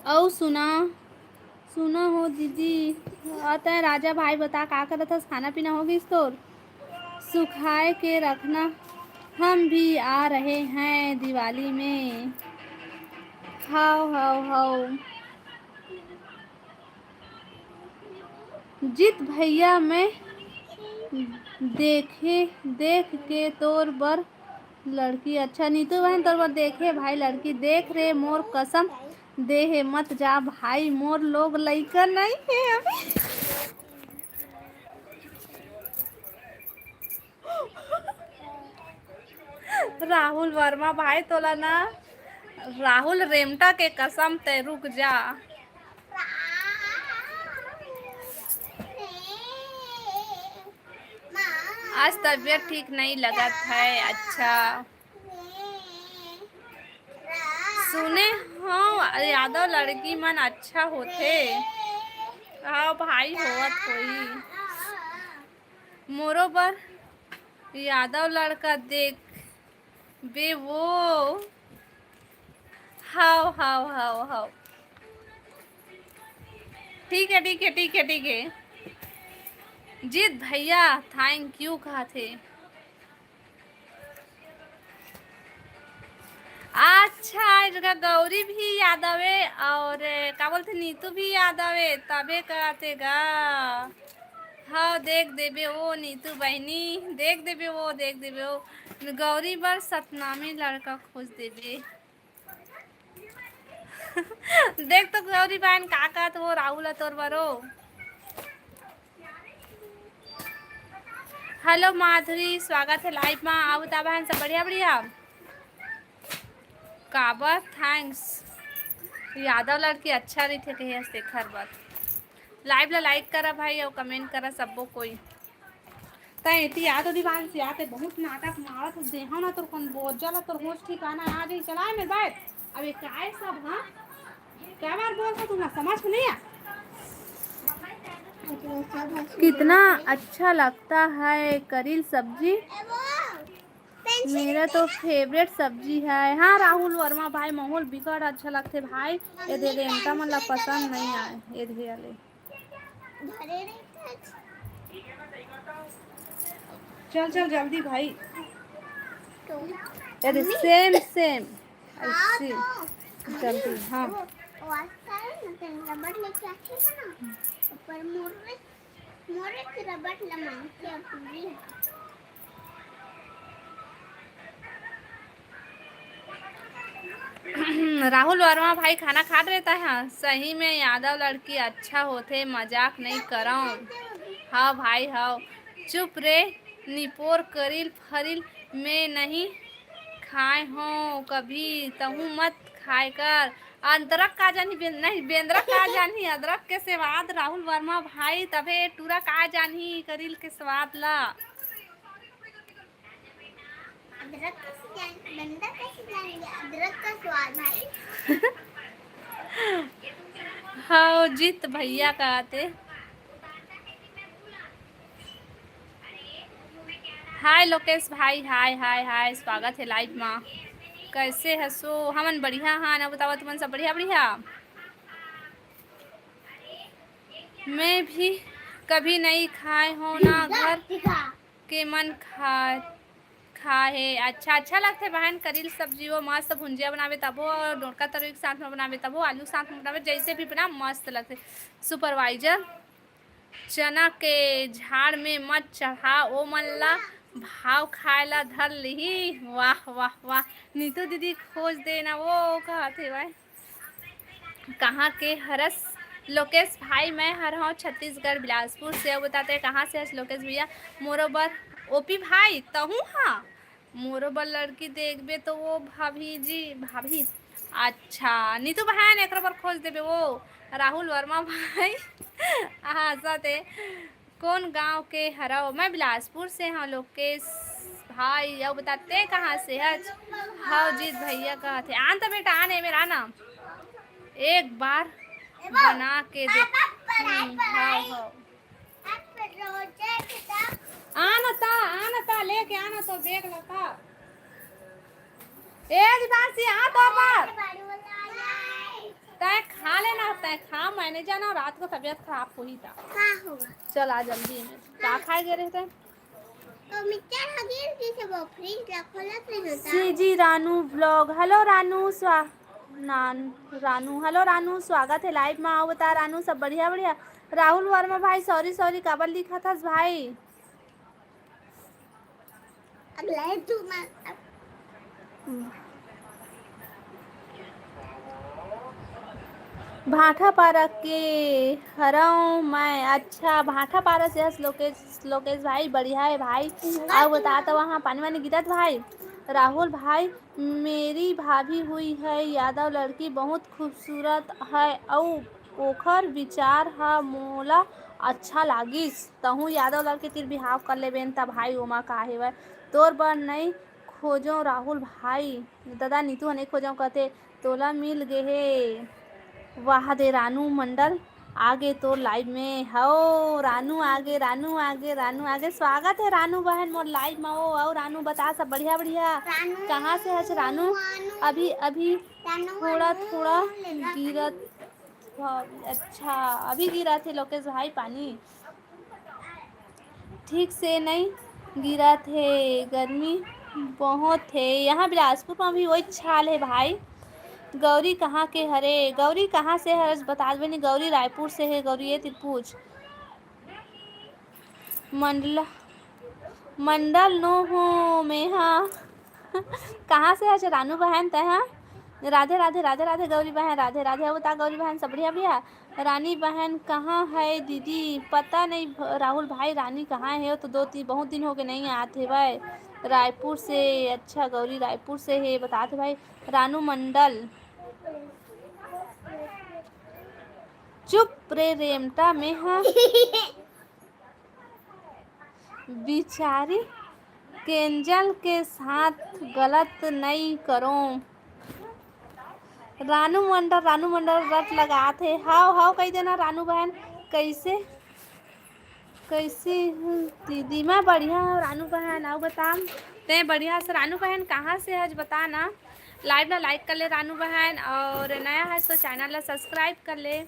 औ सुना हो दीदी आता है। राजा भाई बता का करत हस? खाना पीना हो गई तो सुखाए के रखना, हम भी आ रहे हैं दिवाली में। हाउ हाउ हाउ जीत भैया, मैं देख के तोर बर लड़की। अच्छा नीतू बहन तोर बर देखे भाई लड़की देख रे, मोर कसम दे है मत जा भाई, मोर लोग लइका नहीं है अभी। राहुल वर्मा भाई तोला ना राहुल रेमटा के कसम ते रुक जा। आज तबीयत ठीक नहीं लगत है। अच्छा सुने हाँ यादव लड़की मन अच्छा होते। हाँ भाई होवत होई। मोरो बर यादव लड़का देख बे वो। हाउ हाउ हाउ हाउ ठीक है ठीक है ठीक है ठीक है। जीत भैया थैंक यू कहा थे। अच्छा इसका गौरी भी यादव है और क्या बोलते नीतू भी यादव है तबे कहते गा। हाँ देख देबे वो नीतू बहनी देख देबे वो देख देबे वो गौरी बर सतनामी लड़का खोज देबे। देख तो गौरी बहन का कहत वो राहुल तोर बरो। हेलो माधुरी स्वागत है लाइव में। आओ ता बहन सब बढ़िया बढ़िया। काबर थैंक्स यादव लड़की अच्छा रही थे कहे शेखर बात। लाइव ला लाइक करा भाई और कमेंट करा सबको कोई। तैती याद दीवान से आते बहुत नाटक मारत देहा ना तोर कौन बोझ जाला तोर होश ठिकाना आ जाई चलाए में बैठ। अब ये काय सब हां क्या बार बोलता तू ना समझ में नहीं आ। कितना अच्छा लगता है करील सब्जी मेरा तो फेवरेट सब्जी है। हाँ राहुल वर्मा भाई माहौल बिगड़ अच्छा लगते भाई ये दे इनका मतलब पसंद नहीं आए ये दे वाले चल चल जल्दी भाई ये सेम सेम ऐसे जल्दी। हाँ रबड़ लेके आके ना ऊपर मोरे मोरे की रबड़ लमांग के पूरी राहुल वर्मा भाई खाना खा रहता है। सही में यादव लड़की अच्छा होते मजाक नहीं करो। हाँ भाई हाँ चुप रे निपोर करील फरील में नहीं खाए हो कभी तहु मत खाए कर। अदरक का जानी नहीं बेंद्रक का जानी अदरक के स्वाद राहुल वर्मा भाई तबे टूरा का जानी करील के स्वाद ला। अदरक का स्वाद भाई। हाँ जीत भैया कहते। हाय लोकेश भाई हाय हाय हाय स्वागत है लाइव में। कैसे हसो हमन बढ़िया हाँ ना बताओ तुमन सब बढ़िया बढ़िया। मैं भी कभी नहीं खाए हो ना घर के मन खाए। अच्छा अच्छा लगते बहन करील सब्जी वो मस्त भुंजिया बनावे तब वो डोरका तरुई के साथ में बनावे तब वो आलू के साथ में बनावे जैसे भी बना मस्त लगते। सुपरवाइजर चना के झाड़ में मत चढ़ा ओ मल्ला भाव खाएला धर ली। वाह वाह वाह नीतू दीदी खोज देना वो कहा थे भाई कहाँ के हरस। लोकेश भाई मैं हर हूँ छत्तीसगढ़ बिलासपुर से। बताते कहाँ से है लोकेश भैया। मोरोबर ओपी भाई तहूँ हाँ मोरोबर लड़की देखबे तो वो भाभी जी भाभी। अच्छा नीतू बहन एक बार खोज देबे वो राहुल वर्मा भाई। हाँ सते कौन गांव के हराओ मैं बिलासपुर से हाँ लोकेश भाई। अब बताते कहाँ से है। हाँ जीत भैया कहा थे आन तो बेटा आने मेरा नाम एक बार बना के दे। हाँ आना लेके आना तो देख लता ए दिवासी आ तो बार तय खा लेना तय खा मैंने जाना रात को तबीयत खराब हुई था क्या होगा चल आ जल्दी में क्या खाए गए रहते तो मिक्सचर हगीर जैसे वो फ्रिज ला खोला नहीं होता। सी जी Ranu blog hello Ranu Ranu hello Ranu स्वागत है लाइव में। आओ बता रानू सब बढ़िया बढ़िया। राहुल वर्मा भाई सॉरी सॉरी काबर लिखा था भाई। अब ले तू भाठा पारा के हराऊं मैं। अच्छा भाठा पारा से लोकेश भाई बढ़िया है भाई। आओ बता तो वहाँ पानी वानी गिरत भाई राहुल भाई, मेरी भाभी हुई है यादव लड़की बहुत खूबसूरत है और ओखर विचार ह मोला अच्छा लागिस। तहु यादव लड़के तीर बिहाव कर लेबेन त भाई ओमा का हेवय। तोर बर नहीं खोजो राहुल भाई, ददा नीतू ह नहीं खोजो कहते तोला मिल गे हे। वाह दे रानू मंडल आगे तो लाइव में हो। रानू आगे, रानू आगे, रानू आगे। स्वागत है रानू बहन मोर लाइव में हो। और रानू बता सब बढ़िया बढ़िया। कहाँ से है रानू? अभी अभी थोड़ा थोड़ा गिरत। अच्छा अभी गिरा थे लोकेश भाई पानी, ठीक से नहीं गिरा थे, गर्मी बहुत है यहाँ बिलासपुर में भी वही हाल है भाई। गौरी कहाँ के हरे? गौरी कहाँ से है बता दे नहीं। गौरी रायपुर से है। गौरी ये पूछ। मंडल नो हो में हाँ कहाँ से है रानू बहन तहाँ? राधे राधे राधे राधे गौरी बहन, राधे राधे। बता गौरी बहन सब बढ़िया बढ़िया। रानी बहन कहाँ है दीदी? पता नहीं राहुल भाई रानी कहाँ है, तो बहुत दिन हो गए नहीं आते भाई। रायपुर से, अच्छा गौरी रायपुर से है बताते भाई। रानू मंडल चुप रे रेमटा में हाँ बिचारी केंजल के साथ गलत नहीं करो। रानू मंडल रट लगाते हाव कही देना रानू बहन। कैसे कैसे दीदी? मैं बढ़िया हूँ रानू बहन। आओ बता ते बढ़िया से। रानू बहन कहाँ से है बता ना। लाइव ला लाइक कर ले रानू बहन, और नया है तो चैनल ला सब्सक्राइब कर ले,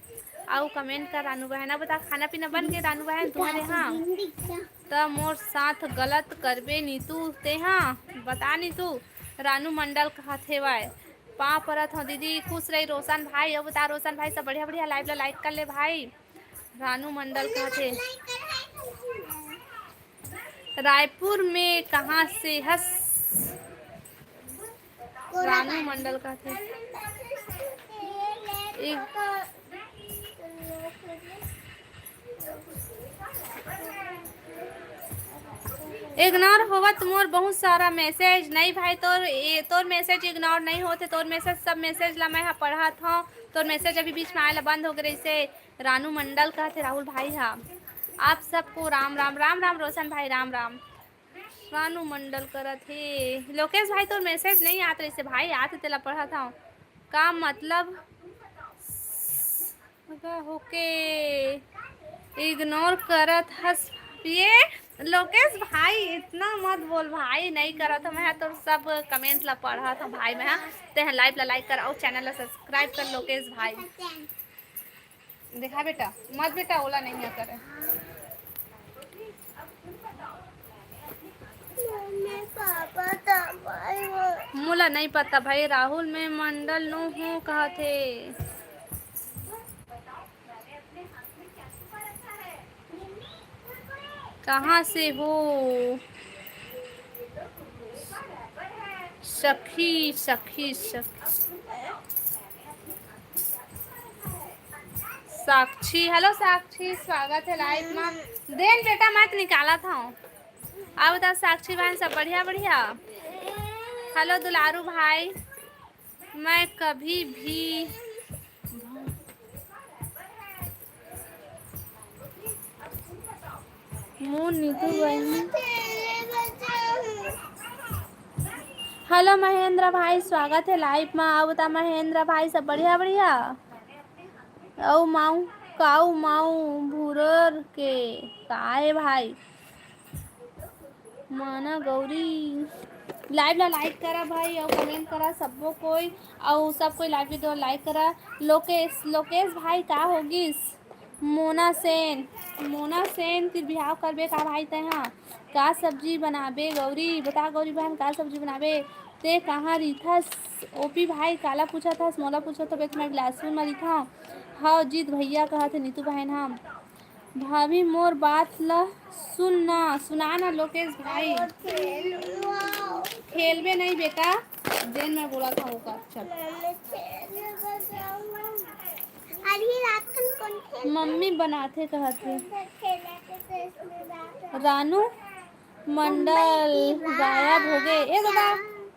आओ कमेंट कर रानू बहन। अब बता खाना पीना बन गए रानू बहन तुम्हारे यहाँ? तब मोर साथ गलत करबे नीतू ते हाँ बता नीतू। रानू मंडल कहा थे वाय पाँव परत हो दीदी। खुश रही रोशन भाई। अब बता रोशन भाई सब बढ़िया बढ़िया। लाइव ला लाइक कर ले भाई। रानू मंडल कहा थे रायपुर में कहाँ से हस? रानू मंडल का थे इग्नोर होवत मोर बहुत सारा मैसेज नहीं भाई। तोर मैसेज इग्नोर नहीं होते। तोर मैसेज सब मैसेज ला मैं पढ़त हूँ। तोर मैसेज अभी बीच में आए ला बंद हो गए से। रानू मंडल कहते राहुल भाई हाँ आप सबको राम राम। राम राम रोशन भाई राम राम। रानू मंडल करत हे लोकेश भाई। तोर मैसेज नहीं आते रही से भाई, आते तेला पढ़त हूँ का मतलब होके इग्नोर करत हस ये। लोकेश भाई इतना मत बोल भाई, नहीं करा था मैं तो सब कमेंट ला पढ़ा था भाई। मैं ते लाइव ला लाइक कर और चैनल ला सब्सक्राइब कर लोकेश भाई। देखा बेटा मत बेटा ओला नहीं करे। मोला नहीं पता भाई। राहुल में मंडल नो हूँ कहा थे। कहाँ से हो सखी? सखी साक्षी। हेलो साक्षी स्वागत है लाइव में। देन बेटा मत निकाला था। अब बता साक्षी बहन सब बढ़िया बढ़िया। हेलो दुलारू भाई। मैं कभी भी नीतू बहन। हेलो महेंद्र भाई स्वागत है लाइव में। आओ बता महेंद्र भाई सब बढ़िया बढ़िया। औ माऊ काऊ माऊ भूरर के काहे भाई माना गौरी। लाइव ला लाइक करा भाई और कमेंट करा सबको कोई, और सब कोई लाइव वीडियो लाइक करा। लोकेश भाई का होगिस? मोना सेन तिर बिहाव करबे का भाई तहाँ? का सब्जी बनाबे गौरी? बता गौरी बहन का सब्जी बनाबे ते कहाँ रिथस? ओपी भाई काला पूछा था मोला पूछा तो बेच मैं बिलासपुर में रिथा। हाँ जीत भैया कहा थे नीतू बहन। हाँ भाभी मोर बात ला सुना ना लोकेश भाई। खेलबे नहीं बेटा दिन में बोला था होगा। चल मम्मी बनाते कहते। रानू मंडल गायब हो गए ए दादा।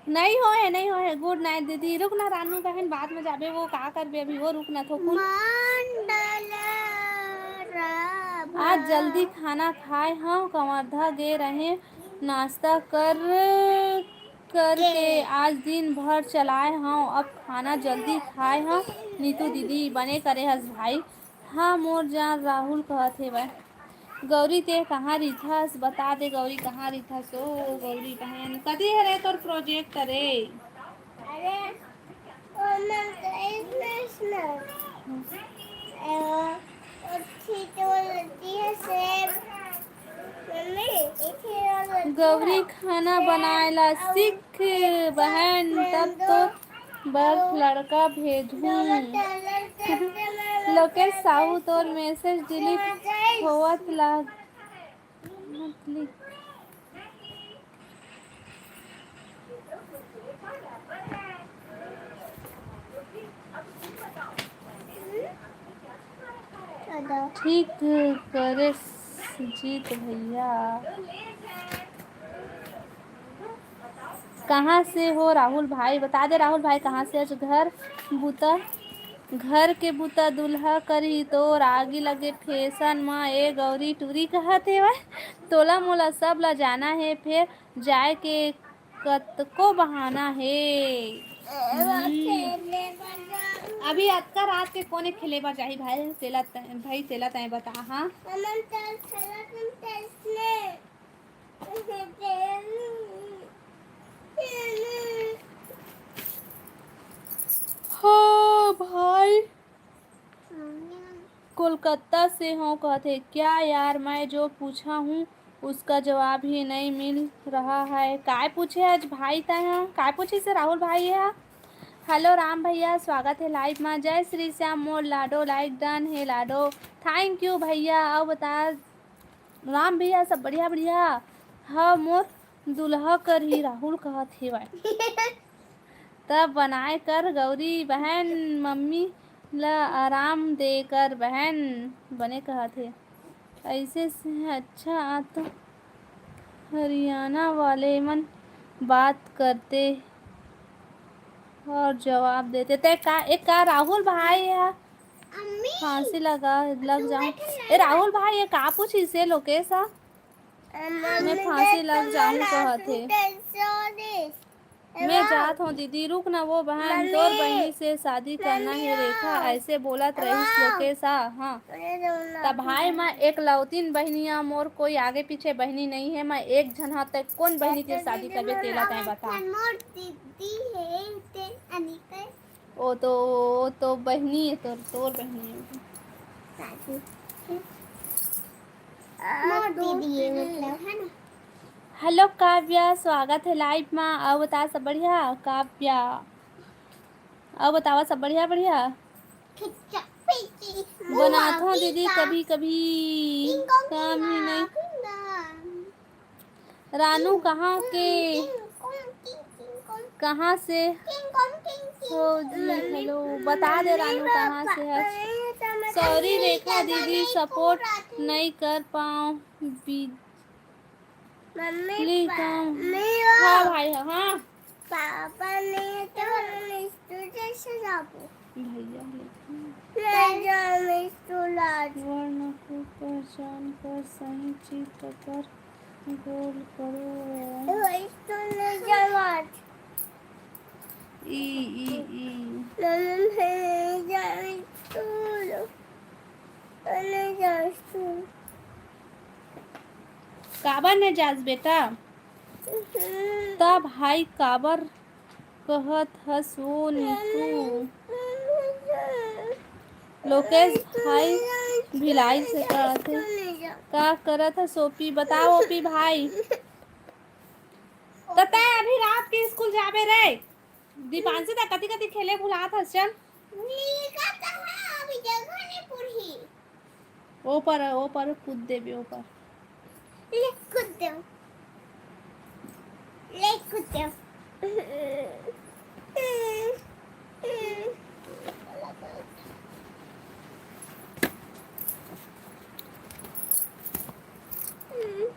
नहीं हो है, नहीं हो है। गुड नाइट दीदी। रुक ना रानू बहन, बाद में जाबे वो का करबे अभी वो रुक ना थोकुन। आज जल्दी खाना खाए हम कवर्धा गे रहे नाश्ता करके आज दिन भर चलाए हम अब खाना जल्दी खाए हम। नीतू दीदी बने करे हस भाई। हाँ मोर जान राहुल कहत हे भाई। गौरी ते कहाँ रिथस बता दे गौरी कहाँ रिथस ओ गौरी बहन कदी है रे तोर प्रोजेक्ट रे। अरे गौरी खाना बनाएला सीख बहन तब तो बस लड़का भेजूं। लोकेश साहू तोर मैसेज डिलीट होवत लाग मतली। ठीक करे जीत भैया। कहाँ से हो राहुल भाई बता दे राहुल भाई कहाँ से है। घर बूता घर के बूता दुल्हा करी तो आगी लगे फैशन माँ ए गौरी टूरी कहते वह तोला मोला सब ला जाना है फिर जाए के कतको बहाना है। अभी अतका रात के कोने खेले बा जाही भाई तेला भाई तेला तय बता। हाँ हाँ भाई कोलकाता से हूँ कहते क्या यार मैं जो पूछा हूँ उसका जवाब ही नहीं मिल रहा है। काय पूछे आज भाई तय काय पूछे से राहुल भाई है। हेलो राम भैया स्वागत है लाइव में। जय श्री श्याम मोर लाडो लाइक डन है लाडो थैंक यू भैया। अब बता राम भैया सब बढ़िया बढ़िया। हाँ मोर दुल्हा कर ही राहुल कहत हे भाई। तब बनाए कर गौरी बहन मम्मी ला आराम देकर बहन बने कहत हे। ऐसे से अच्छा तो हरियाणा वाले मन बात करते और जवाब देते ते का एक का राहुल भाई है फांसी लग जाऊं। ए राहुल भाई ये का पूछी से लोकेश मैं फांसी लग जाऊं कहते। मैं जात हूँ दीदी रुक ना वो बहन तोर बहनी से शादी करना है रेखा ऐसे बोलत रहीस लोकेश। हाँ तब भाई मैं एक लौतीन बहनिया मोर कोई आगे पीछे बहनी नहीं है मैं एक जन हाँ तक कौन बहनी तेरी शादी करबे तेला तय बता। वो तो बहनी है तोर बहनी है। हेलो काव्या स्वागत है लाइव में। अब बता सब बढ़िया काव्या अब बतावा सब बढ़िया बढ़िया। बनाता हूँ दीदी कभी कभी काम ही नहीं। रानू कहाँ के कहाँ से हो जी हेलो बता दे रानू कहाँ से है। सॉरी रेखा दीदी सपोर्ट नहीं कर पाऊँ प्लीज हाँ भाई हाँ पापा ने तो भैया वर्ण को पहचान कर सही चित्र पर गोल करो। ई काबर ने जास बेटा तब भाई काबर कहत हस वो नीतू लोकेश भाई भिलाई से करत है का करत है सोपी बताओ ओपी भाई। तता अभी रात के स्कूल जाबे रे दीपांशी ता कति कति खेले भुलात हस चल ऊपर कूद देबे ऊपर ले कूद दो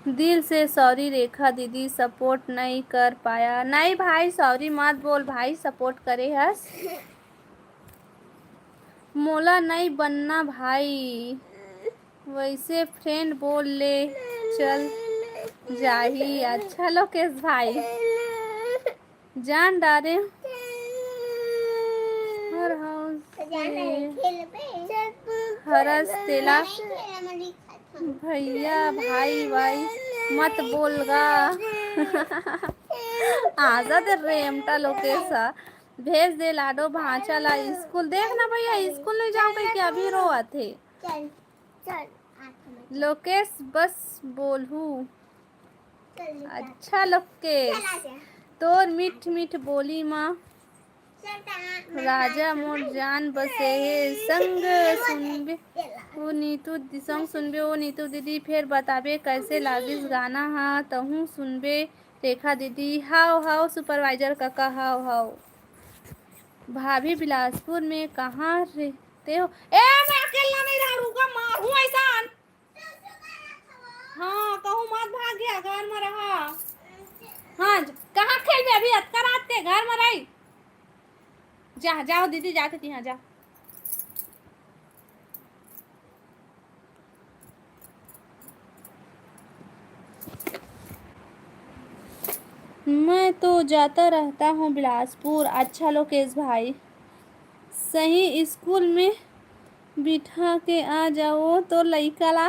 दिल से सॉरी रेखा दीदी, सपोर्ट नहीं कर पाया। नहीं भाई सॉरी मत बोल भाई, सपोर्ट करे हस। मोला नहीं बनना भाई, वैसे फ्रेंड बोल ले चल जाही। अच्छा लोकेश भाई जान डारे हर हाउस हरस तेला भैया भाई भाई मत बोलगा। आजाद रेमटा लोकेशा भेज दे लाडो भांचा ला स्कूल। देखना भैया स्कूल नहीं जाओ कहीं क्या अभी रो थे। चल चल लोकेश बस बोलू। अच्छा लोकेश तोर मीठ मीठ बोली माँ राजा मोर जान बसे हे। संग सुनबे वो नीतू संग सुनबे वो नीतू दीदी फिर बताबे कैसे लागिस गाना। हाँ तहूँ सुनबे रेखा दीदी। हाउ हाउ सुपरवाइजर काका हाउ हाउ। भाभी बिलासपुर में कहाँ रहते हो? ए मैं अकेला नहीं रह रूँगा, मारूं ऐसा। हाँ कहूँ मत भाग गया घर में रहा। हाँ कहाँ खेल में अभी अतकर आते घर में रही। जा जाओ दीदी जाते थी। हाँ जा। मैं तो जाता रहता हूँ बिलासपुर। अच्छा लोकेश भाई सही स्कूल में बिठा के आ जाओ तो लइका ला।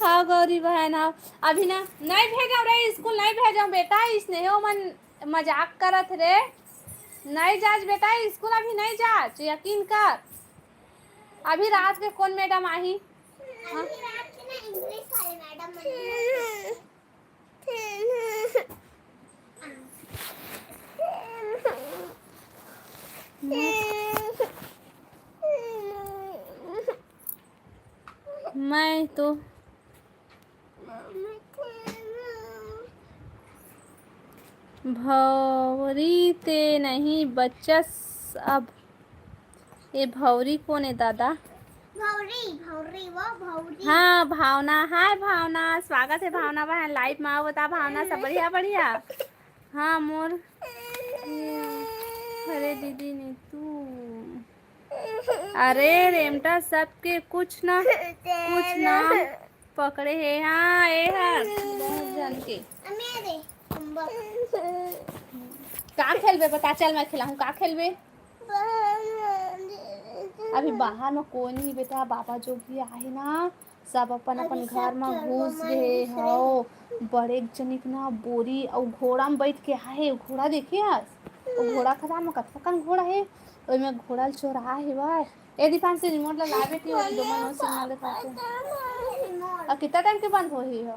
हाँ गौरी बहन हाँ अभी ना नहीं भेजा रे स्कूल, नहीं भेजा बेटा। स्नेहो मन मजाक करत रे। नहीं जाज बेटा स्कूल, अभी नहीं जाज, यकीन कर। अभी रात के कौन मैडम आई? हाँ? इंग्लिश वाले मैडम मैं तो भौरी ते नहीं बच्चस अब। ये भौरी कौन है दादा? भौरी भौरी वो भौरी। हाँ भावना। हाय भावना स्वागत है भावना बहन लाइव में। आओ बता भावना सब बढ़िया बढ़िया। हाँ मोर अरे दीदी ने तू अरे रेमटा सबके कुछ ना कुछ नाम पकड़े है। हाँ ये है बहुत जन के। मेरे का खेलबे बता चल मैं खिलाऊं। का खेलबे? अभी बाहर में कोई नहीं बेटा, बाबा जो भी आए ना सब अपन अपन घर में घुस गए हो। बड़े जनिक ना बोरी और घोड़ा में बैठ के आए। घोड़ा देखिए वो घोड़ा खदान में कतकन घोड़ा है ओई में घोड़ा चोरा है भाई। ए दीपान से रिमोट ला बेटी और जो मन सिग्नल दिखाते और कितना टाइम के बंद हो ही है?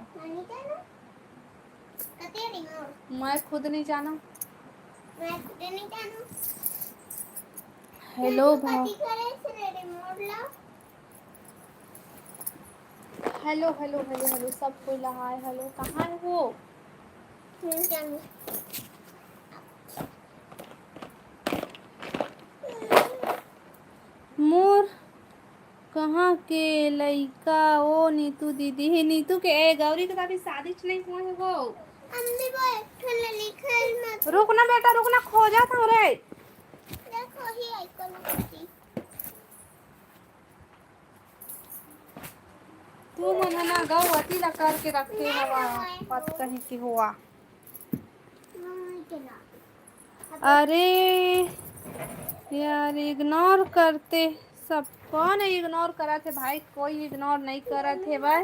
मैं खुद नहीं जाना। हेलो भाई हेलो हेलो हेलो हेलो सब कोई लगा है। हेलो कहाँ है वो? मोर कहाँ के लइका ओ नीतू दीदी है। नीतू के ए गौरी के अभी शादी नहीं हुआ है वो। अम्मी वो ठल्ले लिखल मत। रुकना बेटा रुकना, खोजा था रे। देखो ही आइकन होती। तू मन ना गौवती ला करके रखे हवा पत कहीं की हुआ। अरे यार इग्नोर करते सब। कौन इग्नोर करा थे भाई? कोई इग्नोर नहीं करा थे भाई।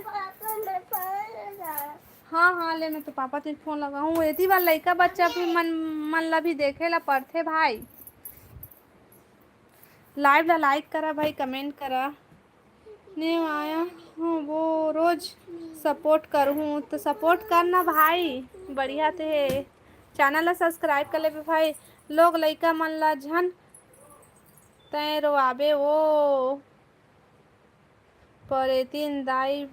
हाँ हाँ ले मैं तो पापा तेरे फोन लगाऊँ। यदि वाला लड़का बच्चा भी मन ला भी देखे ला पढ़ते भाई। लाइव ला लाइक करा भाई, कमेंट करा। नहीं आया हूँ वो रोज सपोर्ट करूँ तो सपोर्ट करना भाई। बढ़िया थे चैनल ला सब्सक्राइब कर ले भाई। लोग लइका मन ला झन तैरो आबे वो परे तीन दाई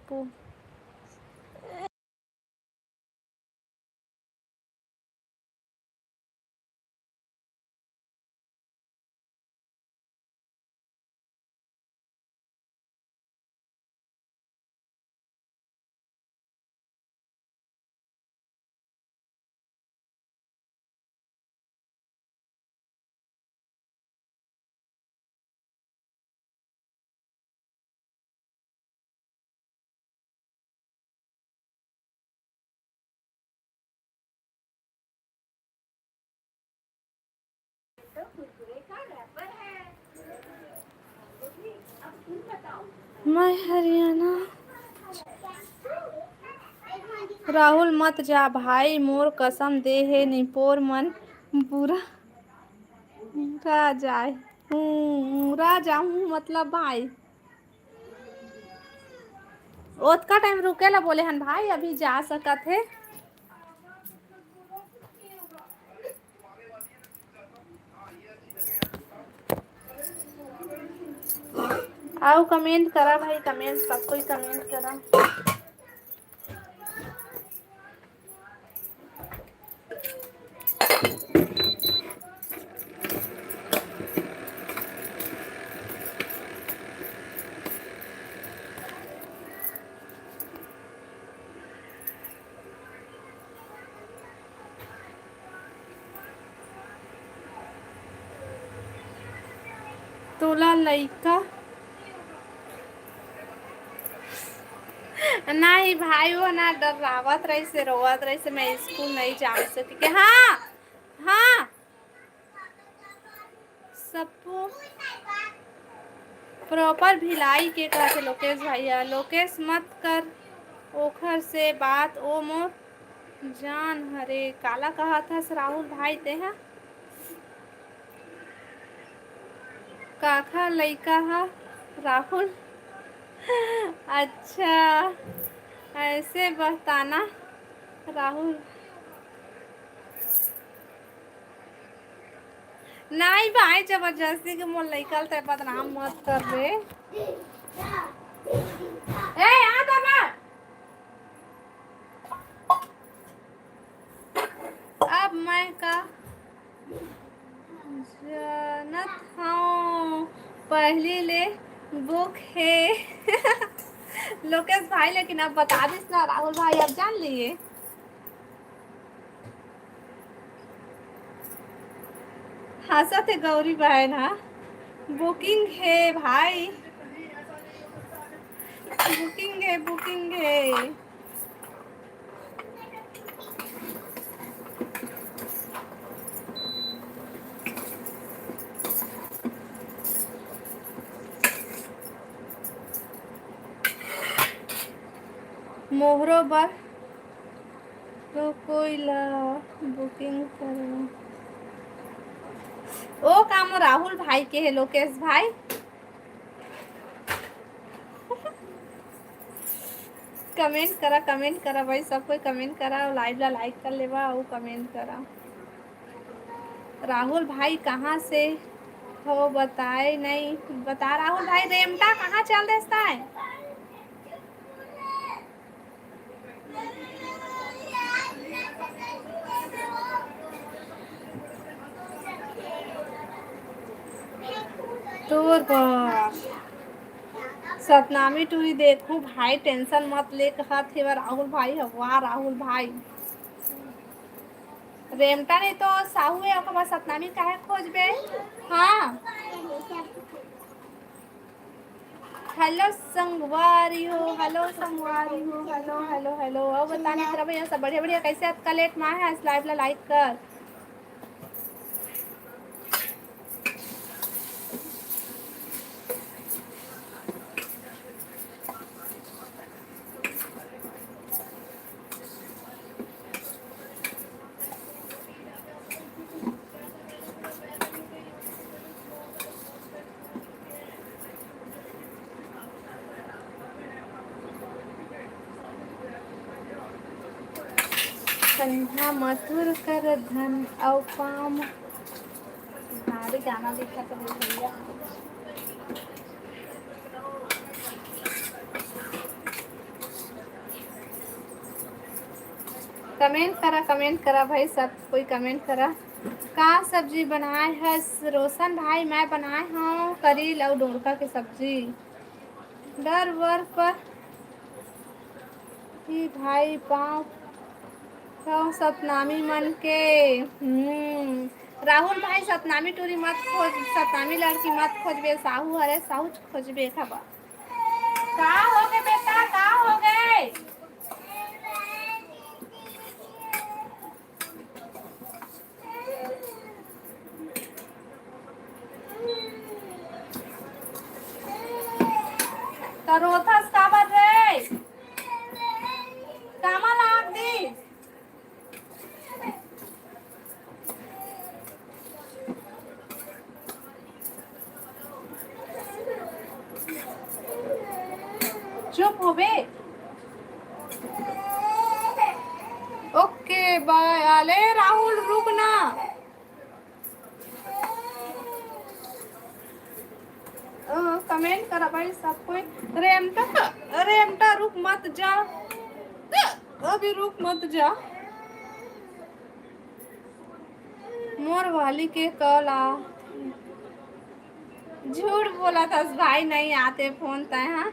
मैं हरियाणा। राहुल मत जा भाई मोर कसम दे हे निपोर मन पूरा जाए राजा हूँ मतलब भाई ओतका टाइम रुकेला बोले हन भाई अभी जा सकत है। आओ कमेंट करा भाई कमेंट सब कोई कमेंट करा। तोला लइका नहीं भाई वो ना डरावत रही से रोवत रही से मैं स्कूल नहीं जा सकी। हाँ हाँ सबको प्रॉपर भिलाई के कहते लोकेश भैया लोकेश मत कर ओखर से बात ओ मोर जान हरे काला कहा था राहुल भाई ते हैं काखा लइका हा राहुल अच्छा ऐसे बताना राहुल नहीं भाई जबरदस्ती के मोर लइका ते बदनाम मत कर रे ए आ तो ना अब मैं का जानत हूँ पहली ले बुक है लोकेश भाई लेकिन अब बता दिस ना राहुल भाई अब जान लिए हंसा थे गौरी बहन हाँ बुकिंग है भाई बुकिंग है बुकिंग है। मोहरो बर तो कोई ला बुकिंग करो ओ काम राहुल भाई के है लोकेश भाई कमेंट करा भाई सब कोई कमेंट करा लाइव ला लाइक कर लेवा और कमेंट करा। राहुल भाई कहाँ से हो बताए नहीं बता राहुल भाई रेमटा कहाँ चल देता है तोर सतनामी टूरी देखू भाई टेंशन मत ले कहा थे राहुल भाई हवा राहुल भाई रेमटा नहीं तो साहू है ओकर बाद सतनामी काहे खोजबे। हाँ हेलो संगवारी हो हेलो संगवारी हो हेलो हेलो हेलो और बताने तेरा भैया सब बढ़िया बढ़िया कैसे आपका लेट माँ है इस लाइव ला लाइक कर संध्या मथुर कर धन और काम भारी गाना लिखा तो भैया कमेंट करा भाई सब कोई कमेंट करा का सब्जी बनाए है रोशन भाई मैं बनाए हूँ करील और डोरका की सब्जी डर वर पर ही भाई पाँव पाँव सतनामी मन के राहुल भाई सतनामी टूरी मत खोज सतनामी लड़की मत खोजबे साहू अरे साहू खोजबे खबा का हो गए बेटा का हो गए तो अरे राहुल रुक ना। कमेंट करा भाई सब कोई। रेमटा रुक मत जा, अभी रुक मत जा। मोर वाली के कल आ। झूठ बोला था भाई, नहीं आते फोन तय। हाँ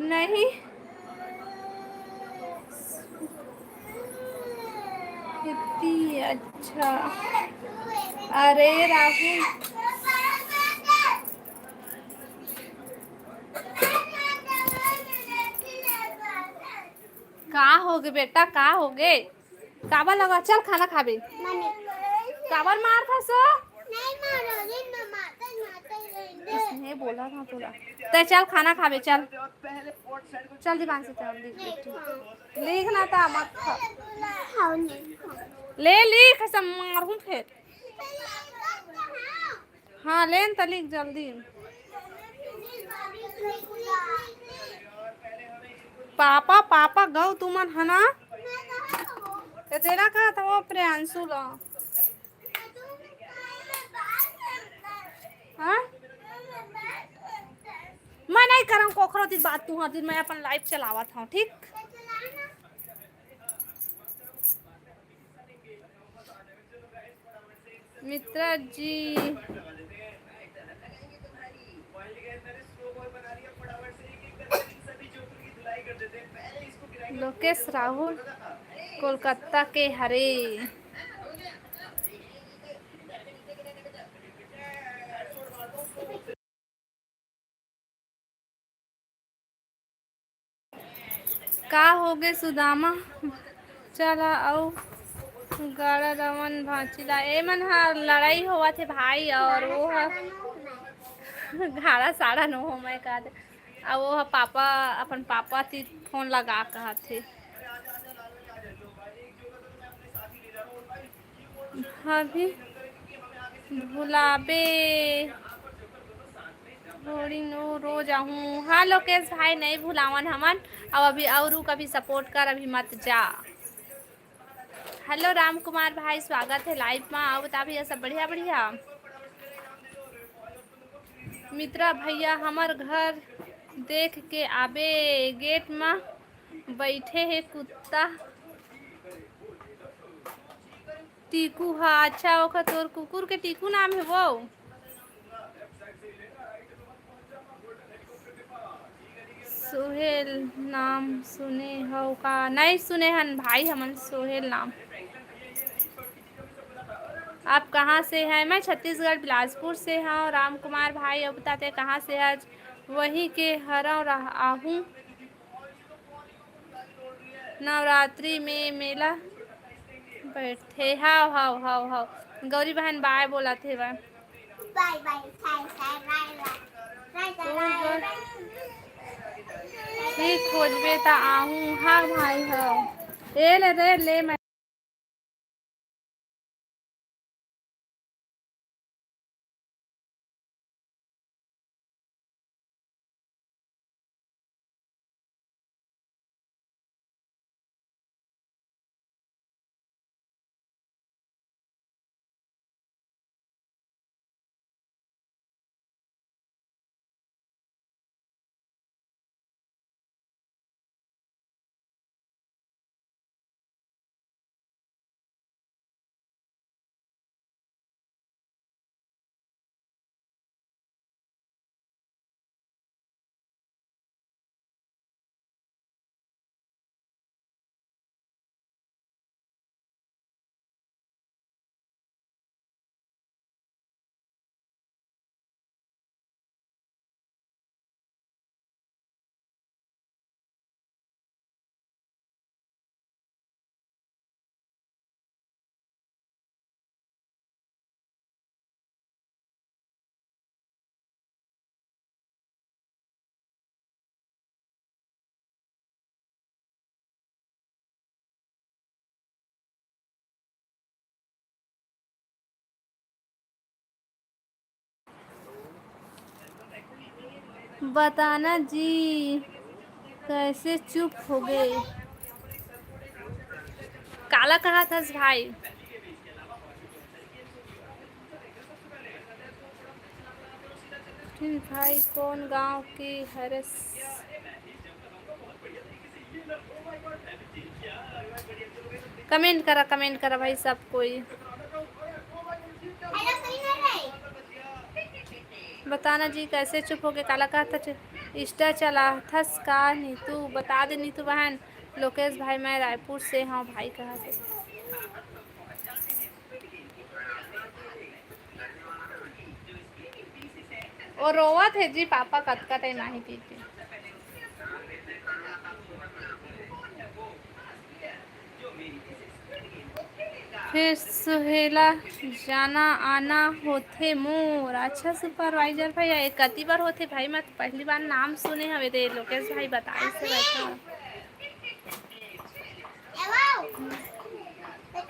नहीं, कितनी अच्छा। अरे राहुल का हो गए बेटा, का हो गए? काबर लगा, चल खाना खाबे। काबर मार था सो? नहीं बोला था तोरा। तो चल खाना खाबे, चल चल दीवान से चल लिखना था मत खा। ले लिख सब मारूं फिर। हाँ लेन तो लिख जल्दी। पापा पापा गौ तुमन है ना? तो तेरा कहा था वो प्रियांशु ला। हाँ मैं नहीं करम कोखरो दी बात, तू हर मैं अपन लाइव चलावा था ठीक। मित्रा जी लोकेश राहुल कोलकाता के हरे। का हो गए सुदामा? चला आओ गाड़ा रवन भाचीला ए मन हा लड़ाई हुआ थे भाई, और वो हा घाड़ा साढ़ा नो हो मैं कहा अब वो पापा अपन पापा ती फोन लगा कहा थे। अभी भुलाबे थोड़ी नो रोज आऊँ। हाँ लोकेश भाई नहीं भुलावन हमन। अब अभी और कभी सपोर्ट कर, अभी मत जा। हेलो राम कुमार भाई, स्वागत है लाइव में। आओ बता भैया सब बढ़िया बढ़िया। मित्रा भैया हमार घर देख के आबे, गेट में बैठे है कुत्ता टीकू। हाँ अच्छा ओखा तोर कुकुर के टीकू नाम है वो। सोहेल नाम सुने हो का? नहीं सुने हन भाई हमन सोहेल नाम। आप कहाँ से हैं? मैं छत्तीसगढ़ बिलासपुर से हूँ। राम कुमार भाई अब बताते कहाँ से? आज वही के हरा आहूँ। नवरात्रि में मेला बैठे। हाव हाव हाव हाव गौरी बहन बाय बोला थे बाय बाय बाय। ठीक खोजबे ता आहूँ। हाँ भाई हाव ए ले मैं बताना जी कैसे चुप हो गए? काला कहा था भाई। भाई कौन गांव की हरस। कमेंट करा भाई सब कोई। बताना जी कैसे चुप हो गए। काला कहा था इंस्टा चला थस का नीतू बता दे। नीतू बहन लोकेश भाई मैं रायपुर से हाँ भाई कहा थे। और रोवा थे जी पापा कतका टाइम नहीं पीते। फिर सुहेला जाना आना होथे मोर। अच्छा सुपरवाइजर भाई कति बार होथे भाई। मैं तो पहली बार नाम सुने हवे दे लोकेश भाई बताए से बैठा।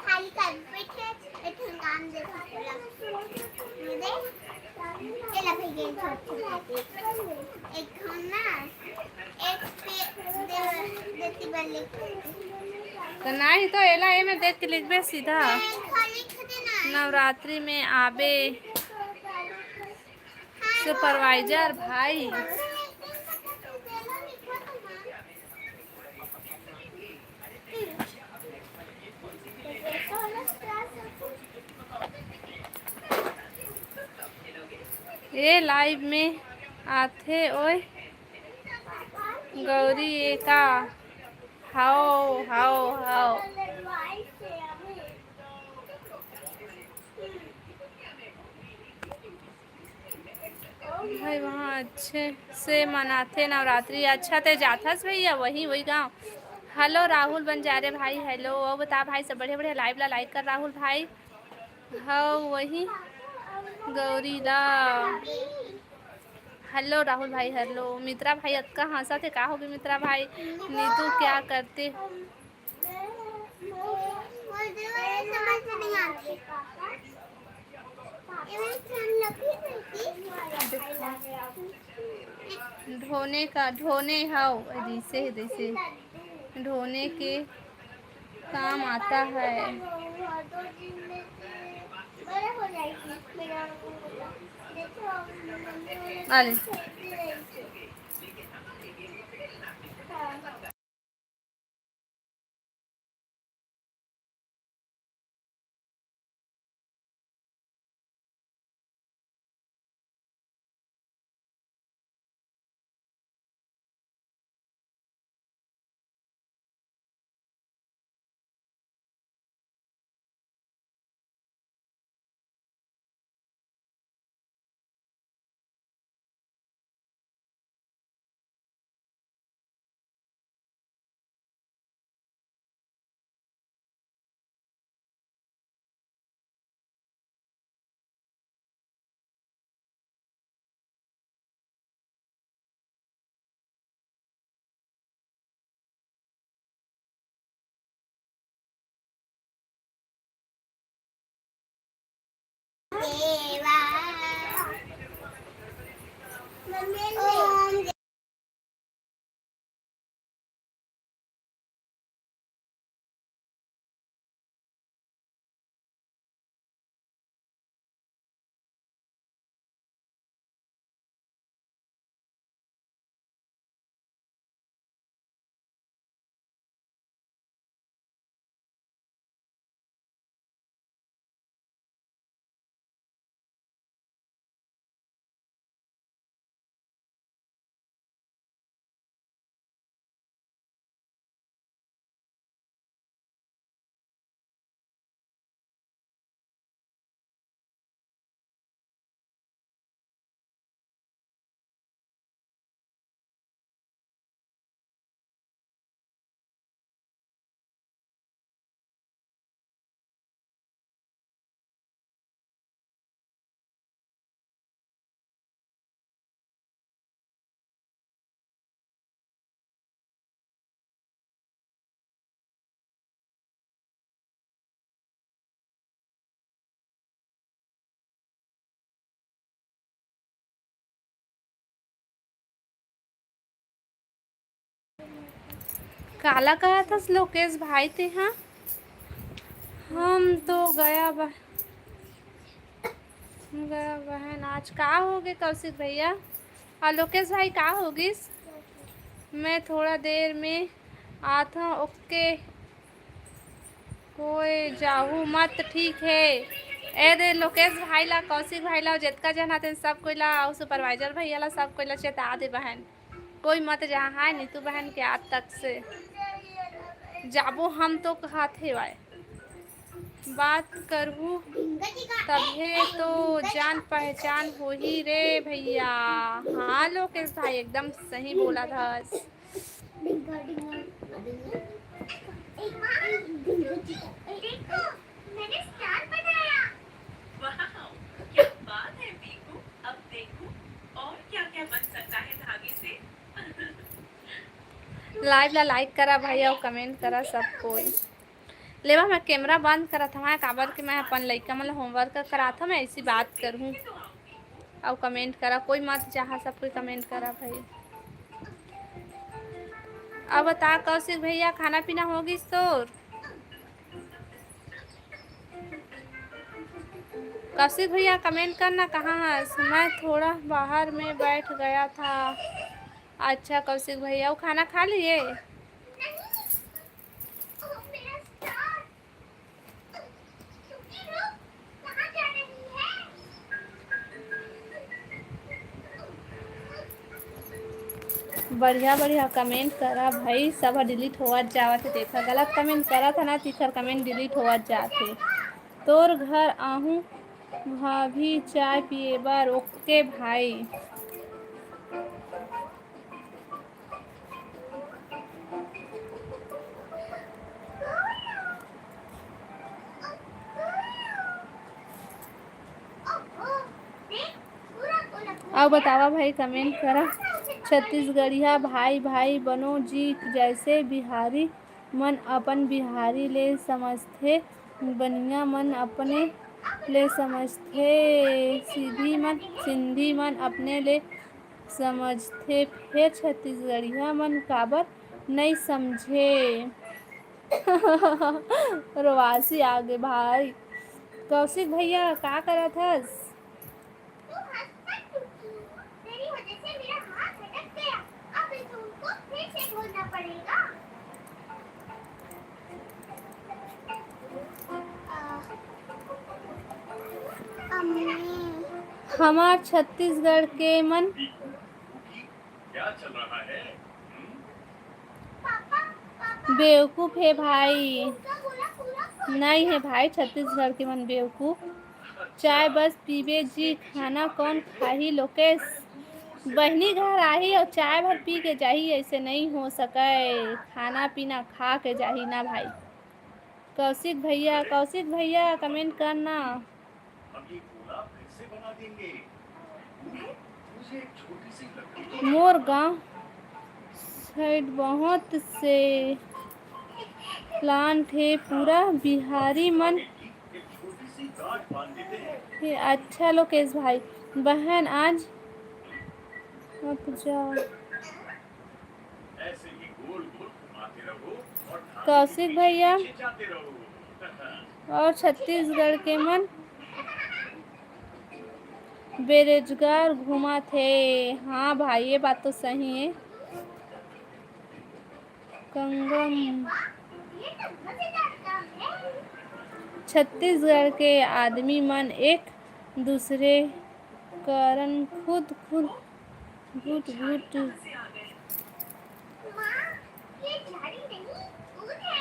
खाली कर बैठे एक काम देखा मुझे एला भाई गेम छोड़ एक ना एक पे देती बल्ले तो नहीं तो एला ए में देख के लिखबे सीधा। नवरात्रि में आबे सुपरवाइजर भाई। ये लाइव में आथे ओए गौरी ये का हाओ हाओ हाओ। भाई वहाँ अच्छे से मनाते नवरात्रि। अच्छा ते जाथस भैया वही वही गाँव। हेलो राहुल बंजारे भाई हेलो। और बता भाई सब बढ़िया बढ़िया लाइव ला लाइक कर राहुल भाई। हाँ वही गौरी ला। हेलो राहुल भाई हेलो। मित्रा भाई अक्का हंसा थे का होगी मित्रा भाई। नीतू क्या करते। ढोने हाउ जैसे ढोने के काम आता है। अरे काला कहा था लोकेश भाई थे हाँ। हम तो गया बहन आज का होगे कौशिक भैया और लोकेश भाई का होगी। मैं थोड़ा देर में आता हूँ। ओके कोई जाहू मत ठीक है। ए दे लोकेश भाई ला कौशिक भाई ला जितना जन आते सब कोई ला और सुपरवाइजर भैया ला सब कोई ला चेता दे बहन कोई मत जहाँ है नीतू बहन के आज तक से जाबो हम तो कहते वाए बात करूँ तभी तो जान पहचान हो ही रे भैया। हाँ लोकेश भाई एकदम सही बोला था। देखो मैंने स्टार बनाया। वाह क्या बात है पीकू। अब देखूं और क्या क्या बन सकता है धागे से। लाइव ला लाइक करा भाई और कमेंट करा सब कोई। लेवा मैं कैमरा बंद करा था मैं काबर के मैं अपन लइका मतलब होमवर्क करा था मैं ऐसी बात करूँ और कमेंट करा कोई मत जहाँ सब कोई कमेंट करा भाई। अब बता कौशिक भैया खाना पीना होगी तोर। कौशिक भैया कमेंट करना कहाँ है। मैं थोड़ा बाहर में बैठ गया था। अच्छा कौशिक भैया वो खाना खा लिए। बढ़िया बढ़िया कमेंट करा भाई सब डिलीट होवा जावत देखा गलत कमेंट करा था ना तीसर कमेंट डिलीट होवा जाते। तोर घर आहूँ भाभी चाय पिए बार। ओके भाई अब बतावा भाई कमेंट करा। छत्तीसगढ़िया भाई भाई बनो जी जैसे बिहारी मन अपन बिहारी ले समझथे बनिया मन अपने ले समझथे सिंधी मन अपने ले समझथे फिर छत्तीसगढ़िया मन काबर नहीं समझे। रोवासी आगे भाई। कौशिक भैया का करा था। तेरी वजह से मेरा हाथ अटक गया। अब इस को फिर से खोलना पड़ेगा। हमार छत्तीसगढ़ के मन क्या चल रहा है। बेवकूफ है भाई। नहीं है भाई छत्तीसगढ़ के मन बेवकूफ। चाय बस पीबे जी खाना कौन खाही। लोकेश बहनी घर आई और चाय भर पी के जाही ऐसे नहीं हो सके खाना पीना खा के जाही ना भाई। कौशिक भैया कमेंट करना। हम ये गोला फिर से बना देंगे। मुझे एक छोटी सी लकड़ी मोर गांव साइड बहुत से प्लांट है पूरा बिहारी मन एक छोटी सी गांठ बांध देते हैं। ये अच्छा लोकेश भाई बहन आज अब जाओ ऐसे ही गोल गोल घुमाते रहो और कौशिक भैया पीछे जाते रहो। और छत्तीसगढ़ के मन बेरोजगार घुमा थे। हाँ भाई ये बात तो सही है। कंगम छत्तीसगढ़ के आदमी मन एक दूसरे कारण खुद घुट से आ गए। माँ, ये झाड़ी नहीं, ऊन है।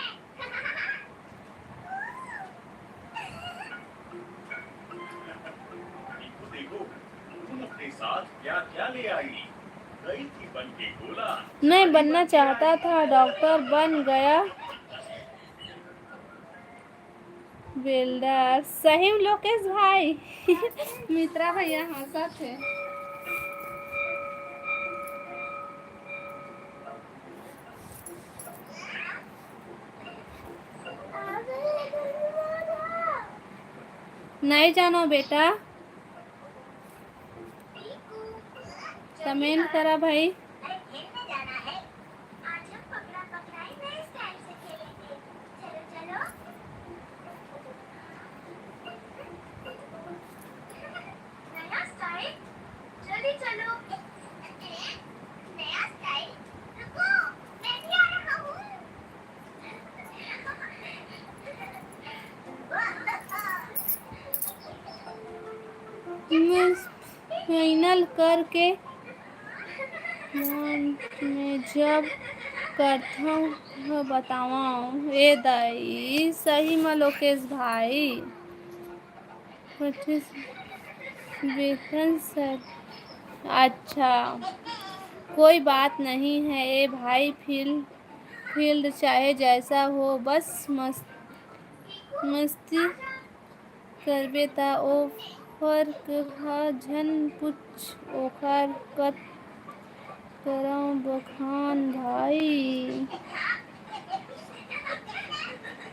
देखो देखो तुम अपने साथ क्या क्या ले आई। गई थी बन के गोला। नहीं बनना चाहता था डॉक्टर बन गया बिल्डर। सही लोकेश भाई। मित्रा भैया हंसा थे। नहीं जानो बेटा कमेंट करा भाई। खेलने जाना है। आज हम पकड़ा पकड़ाई नए स्टाइल से खेलेंगे। चलो चलो। इस्तेमाल करके मैं जब करता हूँ बताऊँ ए दाई सही में लोकेश भाई 25 वेतन सर। अच्छा कोई बात नहीं है ए भाई फील्ड चाहे जैसा हो बस मस्ती करबे ता ओ फर्क ह झन कुछ ओखर कत करम बखान भाई।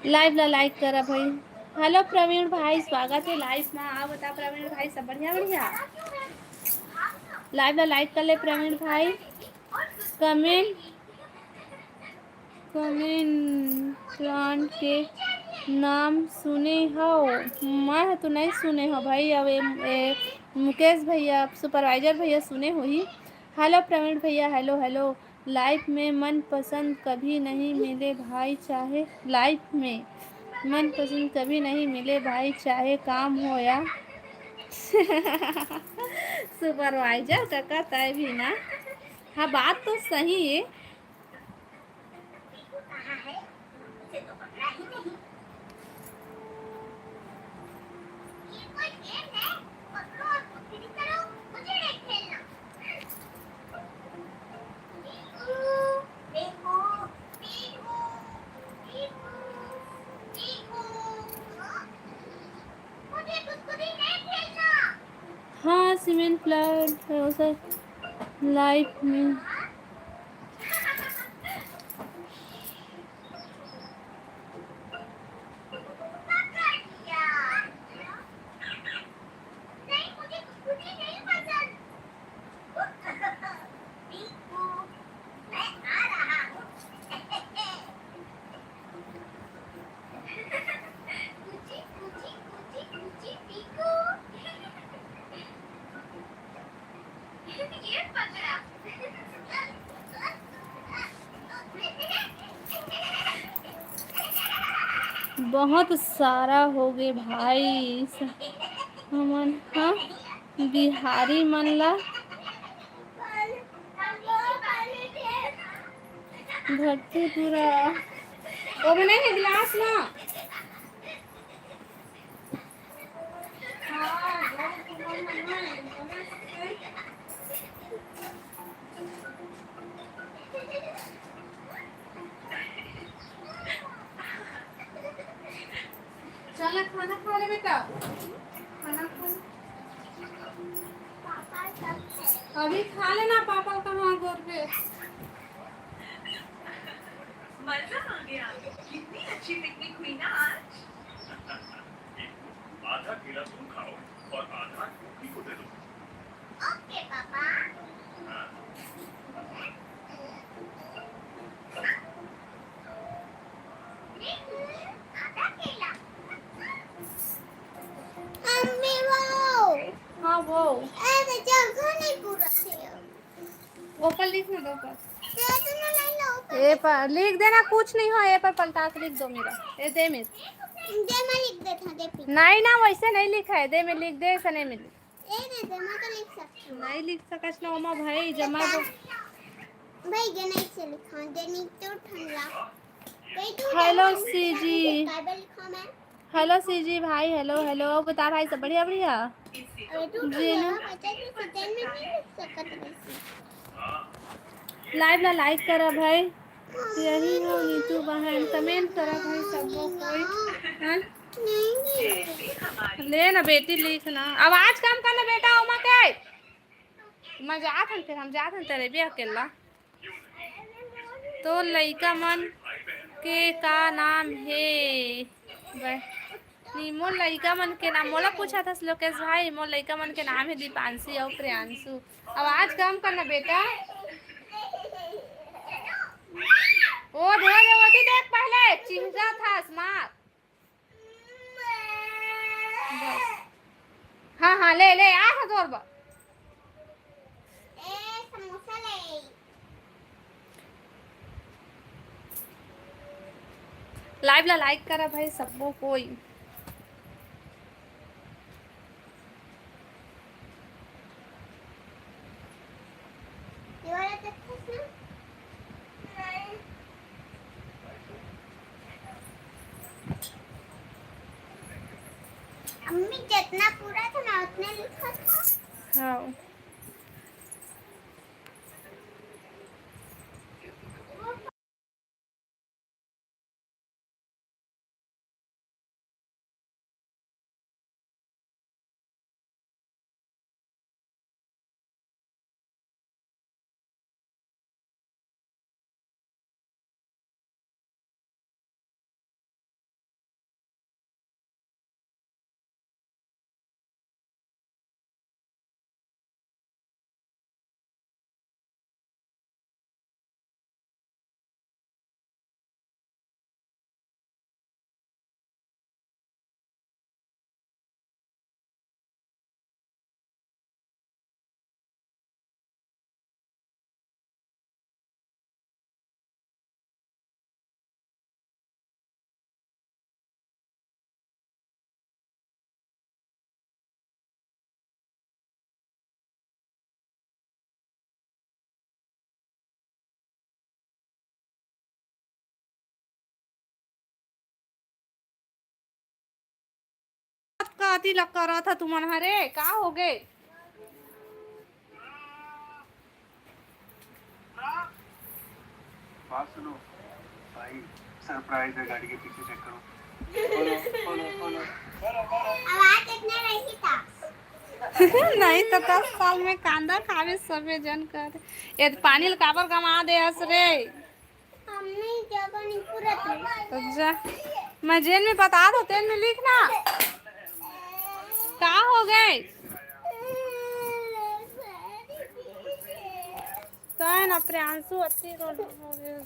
लाइव ला लाइक करा भाई। हेलो प्रवीण भाई स्वागत है लाइव में। आओ बता प्रवीण भाई सब बढ़िया बढ़िया। लाइव ला लाइक कर ले प्रवीण भाई। कमेंट प्लांट के नाम सुने हो? मैं तो नहीं सुने हो भाई। अब मुकेश भैया सुपरवाइजर भैया सुने हो ही। हेलो प्रवीण भैया हेलो हेलो। लाइफ में मनपसंद कभी नहीं मिले भाई चाहे लाइफ में मनपसंद कभी नहीं मिले भाई चाहे काम हो या सुपरवाइजर का कहता है भी ना। हाँ बात तो सही है। कहाँ है उसे तो पकड़ा ही नहीं। ये कोई गेम है? पकड़ो और पकड़ी करो, मुझे नहीं खेलना। देखो देखो देखो देखो मुझे कुछ नहीं खेलना। हाँ सीमेंट प्लांट लाइफ में नहीं मुझे कुछ नहीं पसंद। पीकू मैं आ रहा हूँ। कुची कुची कुची कुची पीकू। ये पकड़ा। बहुत सारा हो गए भाई हमन हाँ बिहारी मन ला भर्ती पूरा वो में नहीं है गिलास ना। चल खाना खा ले बेटा खाना खा ले। पापा सब है। अभी खा लेना पापा कहाँ घर पे। मजा आ गया। कितनी अच्छी पिकनिक हुई ना आज। आधा केला तुम खाओ और आधा टोकरी को दे दो। ओके पापा। हाँ। आधा केला। मम्मी वो हाँ वो ऐसे जगह नहीं पूरा थे। ऊपर लिख ना दो पर ये तो ना लाइन लो ऊपर। ए पर लिख देना कुछ नहीं हो ए पर पलटा के लिख दो मेरा ए दे में दे मैं लिख देता दे पी। नहीं ना वैसे नहीं लिखा है दे में लिख दे ऐसा नहीं मिले ए दे मैं तो लिख सकती हूँ। नहीं लिख सकस ना ओमा भाई जमा दो। भाई गणेश से लिखा देनी तो ठंडा। भाई तू हेलो जमा सीजी काबल लिखा मैं। हेलो सीजी भाई हेलो हेलो बता भाई सब बढ़िया बढ़िया। इससे अरे तू तो जी ना। जगह बचा के किचन में नहीं लिख सकता वैसे। लाइव ला लाइक करा भाई यही हो नीतू बहन कमेंट करा भाई सबको कोई हाँ? नहीं जैसे हमारी ले ना बेटी लिखना आवाज कम करना बेटा ओमा के मजाक हम फिर हम जात हन तेरे भी अकेला तो लइका मन के का नाम है मोर लइका मन के नाम मोला पूछा था लोकेश भाई मोर लइका मन के नाम है दीपांशी और प्रियांशु। आवाज कम करना बेटा। ओ धोती देख पहले चिंजा था स्मार्ट बस हाँ हाँ ले ले आ था तोर बा ए समोसा ले। लाइव ला लाइक करा भाई सबको कोई अम्मी जितना पूरा था ना उतने लिखा था। हाँ काती लग कर रहा था तुम्हारे का हो गए। बात सुनो भाई, सरप्राइज है, गाड़ी के पीछे चेक करो। खोलो खोलो खोलो खोलो। आवाज इतने नहीं था। नहीं तो 10 साल में कांदा खावे सबे जन कर ये पानी काबर कमा दे हस रे। अम्मी जब नहीं पूरा तो जा मैं जेल में बता दो तेल में लिखना का हो गए। तो है ना प्रियांशु अच्छी रोल हो गए।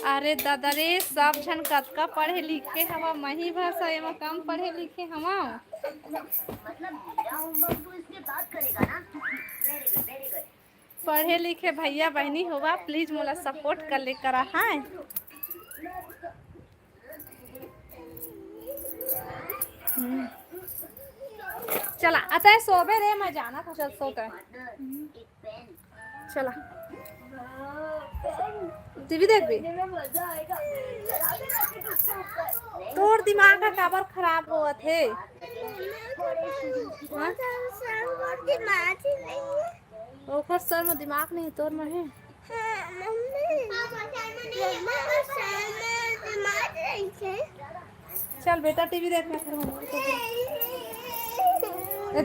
अरे दादा रे सब झन कतका पढ़े लिखे हवा मही भाषा एमा कम पढ़े लिखे हवा। पढ़े लिखे भैया बहनी होगा प्लीज मोला सपोर्ट कर ले करा है। चला अतः सोबे रे मैं जाना था चल सोता चला टीवी देख भी तोर दिमाग का काबर खराब हुआ थे। ओकर सर में दिमाग नहीं तोर में है। चल बेटा टीवी देखना फिर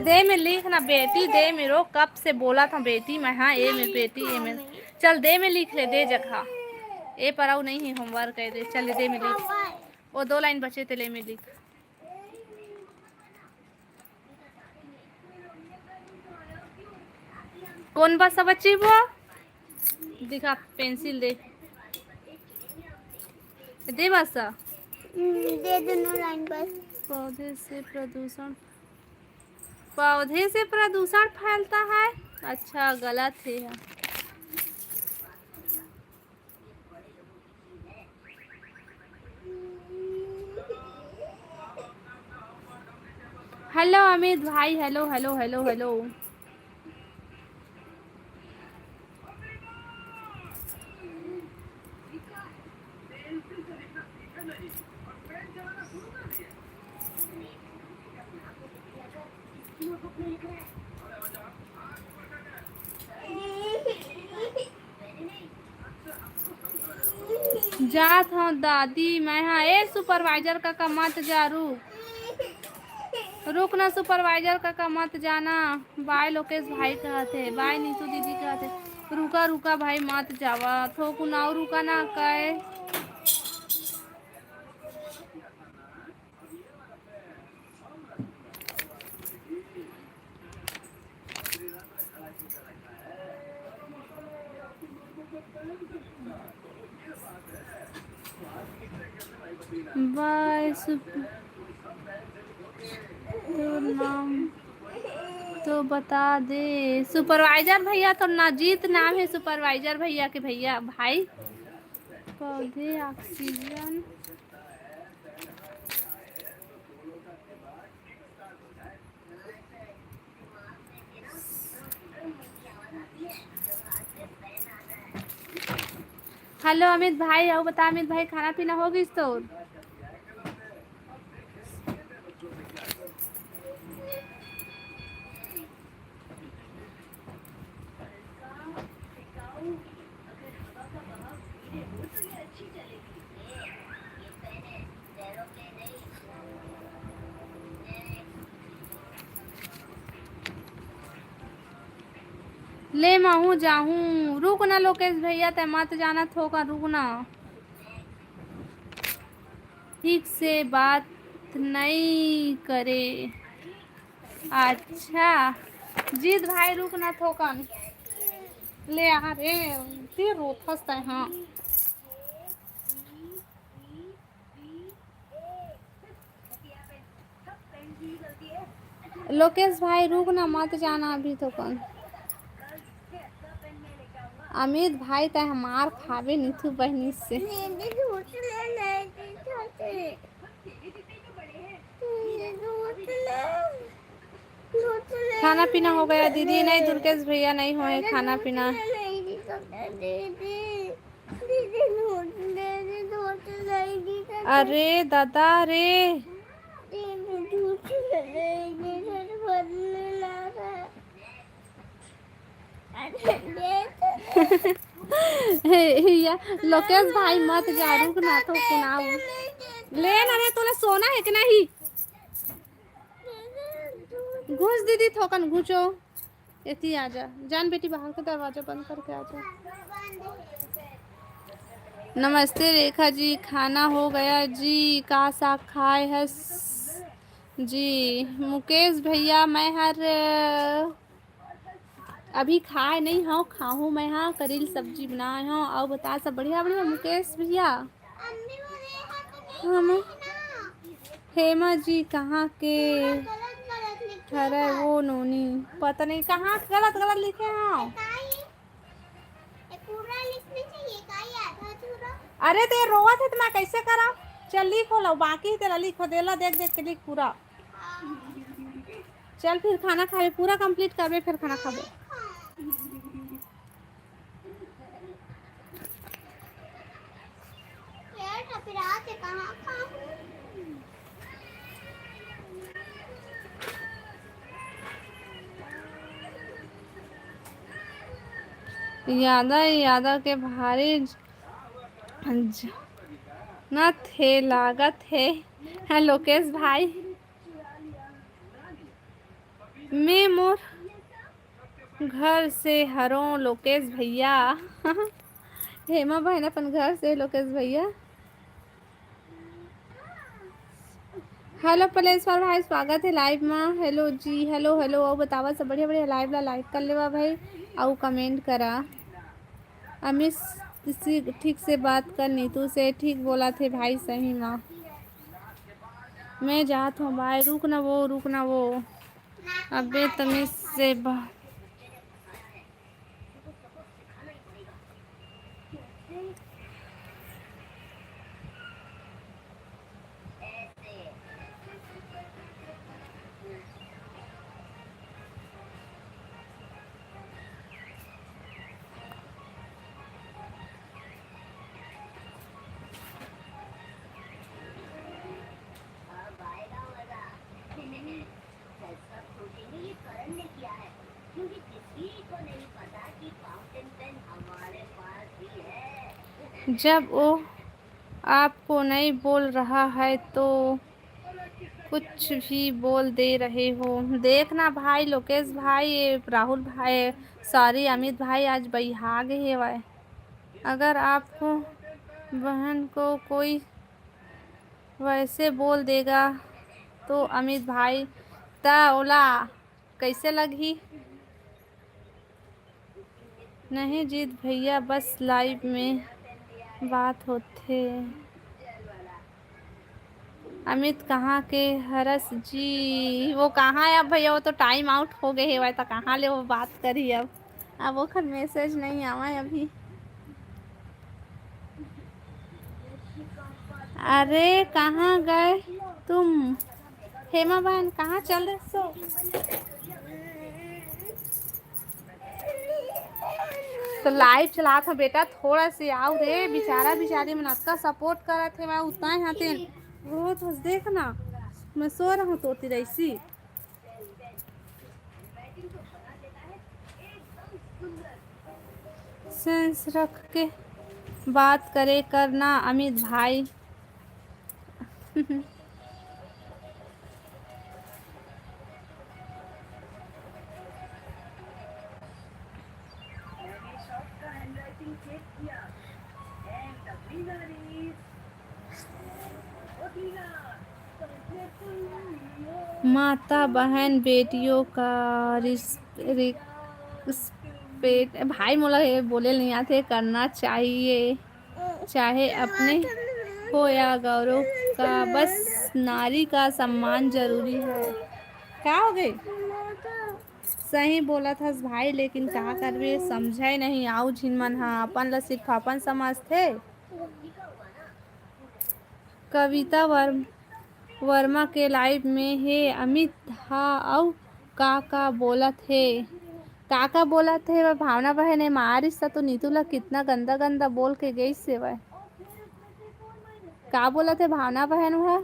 दे में लिखना बेटी दे मेरो कब से बोला था बेटी मैं हाँ ए में बेटी ए में चल दे में लिख ले दे जगह ए पढ़ाऊ नहीं है होमवर्क है दे चल दे में लिख वो 2 लाइन बचे थे ले में लिख। कौन बस बच्ची वो दिखा पेंसिल दे दे बस दे दोनों लाइन बस। पौधे से प्रदूषण फैलता है। अच्छा गलत है। हेलो अमित भाई हेलो हेलो हेलो हेलो। जात हूँ दादी मैं हाँ ए सुपरवाइजर का मत जा रुक ना सुपरवाइजर का मत जाना। बाय लोकेश भाई कहते बाय नीतू दीदी कहते रुका रुका भाई मत जावा थोकु नाव रुका ना कहे। तो नाम तो बता दे। सुपरवाइजर भैया तो नाजीत नाम है सुपरवाइजर भैया के भैया भाई। पौधे ऑक्सीजन हेलो अमित भाई आओ बता अमित भाई खाना पीना हो गई तो ले महू जाहूँ रुक ना लोकेश भैया ते मत जाना थोका रुक ना ठीक से बात नहीं करे। अच्छा जीत भाई रुक ना थोकन ले आ रे ते रोत हंसता है हाँ लोकेश भाई रुक ना मत जाना अभी तो कौन अमित भाई तो हमार खावे नहीं थू बहनी से खाना पीना हो गया दीदी नहीं दुर्गेश भैया नहीं हुए खाना पीना अरे दादा रे लोकेश भाई मत जा रुक ना तो सुनाओ ले ना रे तोला सोना है कि नहीं घुस दीदी थोकन घुसो इतनी आ जा जान बेटी बाहर का दरवाजा बंद करके आ जा। नमस्ते रेखा जी खाना हो गया जी का साग खाए है जी मुकेश भैया मैं हर अभी खाए नहीं हूँ खाऊँ मैं हाँ करील सब्जी बनाए हूँ और बता सब बढ़िया बढ़िया मुकेश भैया हम हेमा जी कहाँ के अरे वो नोनी पता नहीं कहाँ गलत गलत लिखे हैं अरे ते रोवत है तो मैं कैसे करा चल लिखो लो बाकी तेरा लिखो देला देख देख के लिख पूरा चल फिर खाना खावे पूरा कंप्लीट करबे फिर खाना खावे यादा के भारी न थे लागत है लोकेश भाई मैं मोर घर से हरों लोकेश भैया हेमा भाई ने अपन घर से लोकेश भैया हेलो पलेश्वर भाई स्वागत है लाइव में हेलो जी हेलो हेलो और बतावा सब बढ़िया बढ़िया लाइव ला लाइक कर लेवा भाई और कमेंट करा अमित किसी ठीक से बात कर नीतू से ठीक बोला थे भाई सही माँ मैं जात हूँ भाई रुक ना वो अबे तमीज से जब वो आपको नहीं बोल रहा है तो कुछ भी बोल दे रहे हो देखना भाई लोकेश भाई राहुल भाई सॉरी अमित भाई आज बहाग है वह अगर आपको बहन को कोई वैसे बोल देगा तो अमित भाई ओला कैसे लगी नहीं जीत भैया बस लाइव में बात होते अमित कहाँ के हरस जी? वो कहाँ है अब भैया? वो तो टाइम आउट हो गए है, तो कहाँ ले वो बात करी अब वो खन मैसेज नहीं आवा है अभी। अरे कहाँ गए तुम? हेमा बहन कहाँ चल रहे सो? तो लाइव चला था बेटा, थोड़ा सी आओ रे, बेचारा बेचारी मन अतका सपोर्ट करा थे, मैं उतना ही हाथे रोज बस देखना। मैं सो रहा हूँ तोती रईसी। सेंस रख के बात करे करना अमित भाई। माता बहन बेटियों का रिस्पेक्ट भाई मोला ये बोले नहीं आते, करना चाहिए चाहे अपने हो या गौरव का, बस नारी का सम्मान जरूरी है। क्या हो गई? सही बोला था भाई, लेकिन कहा करबे, समझे नहीं आउ झिन मन हा अपन ला सिर्फ अपन समझते। कविता वर्मा के लाइव में हे अमित हाँ औ का बोलत है? का बोलत है? वह भावना बहन है मारिस तो नीतू ला कितना गंदा गंदा बोल के गई से वह का बोलत है भावना बहन? वह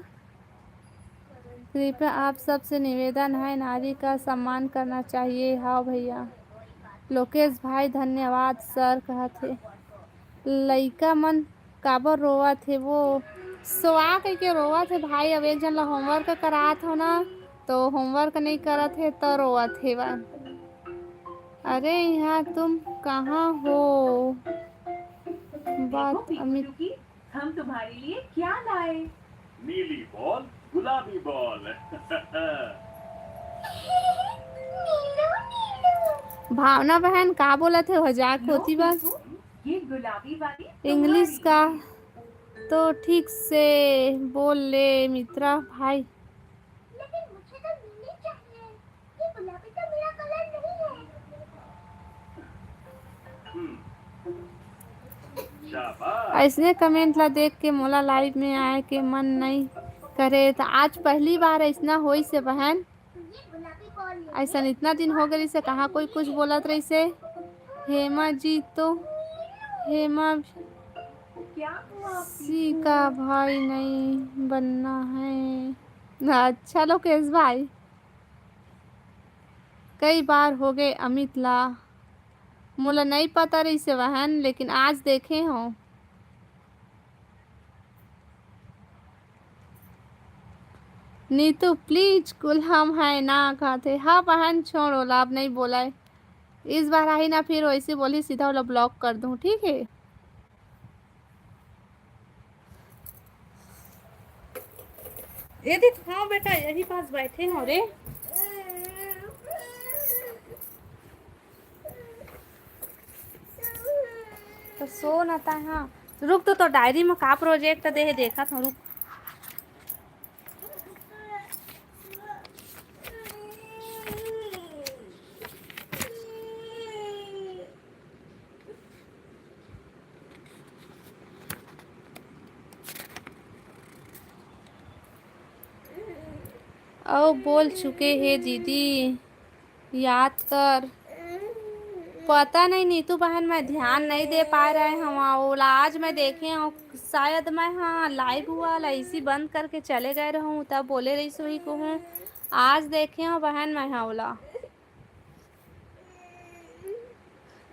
कृपया आप सबसे निवेदन है, नारी का सम्मान करना चाहिए। हाँ भैया। लोकेश भाई धन्यवाद सर कहते। लइका मन काबर रोवा थे? वो सोआ कह के रोवा थे भाई। अब एक जन ला होमवर्क करात हो ना, तो होमवर्क नहीं करत है तो रोवा थे वह। अरे यहाँ तुम कहाँ हो? बात देखो अमित पीकू की, हम तुम्हारे लिए क्या लाए? नीली बॉल, गुलाबी बॉल। भावना बहन का बोला थे? मजाक होती बस। ये गुलाबी वाली इंग्लिश का तो ठीक से बोल ले मित्रा भाई। लेकिन मुझे तो नीली चाहिए, ये गुलाबी तो मेरा कलर नहीं है। शाबाश। ऐसने कमेंट ला देख के मोला लाइव में आए के मन नहीं करे, तो आज पहली बार ऐसा होई से बहन। ये गुलाबी बॉल ऐसा इतना दिन हो गई से कहाँ कोई कुछ बोलत रही से। हेमा जी तो हेमा क्या हुआ? सी का भाई नहीं बनना है। अच्छा लोकेश भाई, कई बार हो गए अमित ला, मोला नहीं पता रही से बहन, लेकिन आज देखे हो। नीतू प्लीज कुल हम है ना खाते। हाँ बहन छोड़ो, लाभ नहीं बोला है। इस बार आई ना फिर वैसे बोली सीधा वाला ब्लॉक कर दूं, ठीक है? यदि हाँ बेटा यही पास बैठे हो रे। तो सो ना था। हाँ रुक, तो डायरी में का प्रोजेक्ट दे देखा था, रुक। ओ बोल चुके हैं दीदी, याद कर। पता नहीं नीतू बहन, मैं ध्यान नहीं दे पा रहे हम। ओला आज मैं देखे हूँ, शायद मैं हाँ लाइव हुआ इसी बंद करके चले गए रहूँ, तब बोले रही सोई को हूँ। आज देखे हूँ बहन मैं हाँ ओला।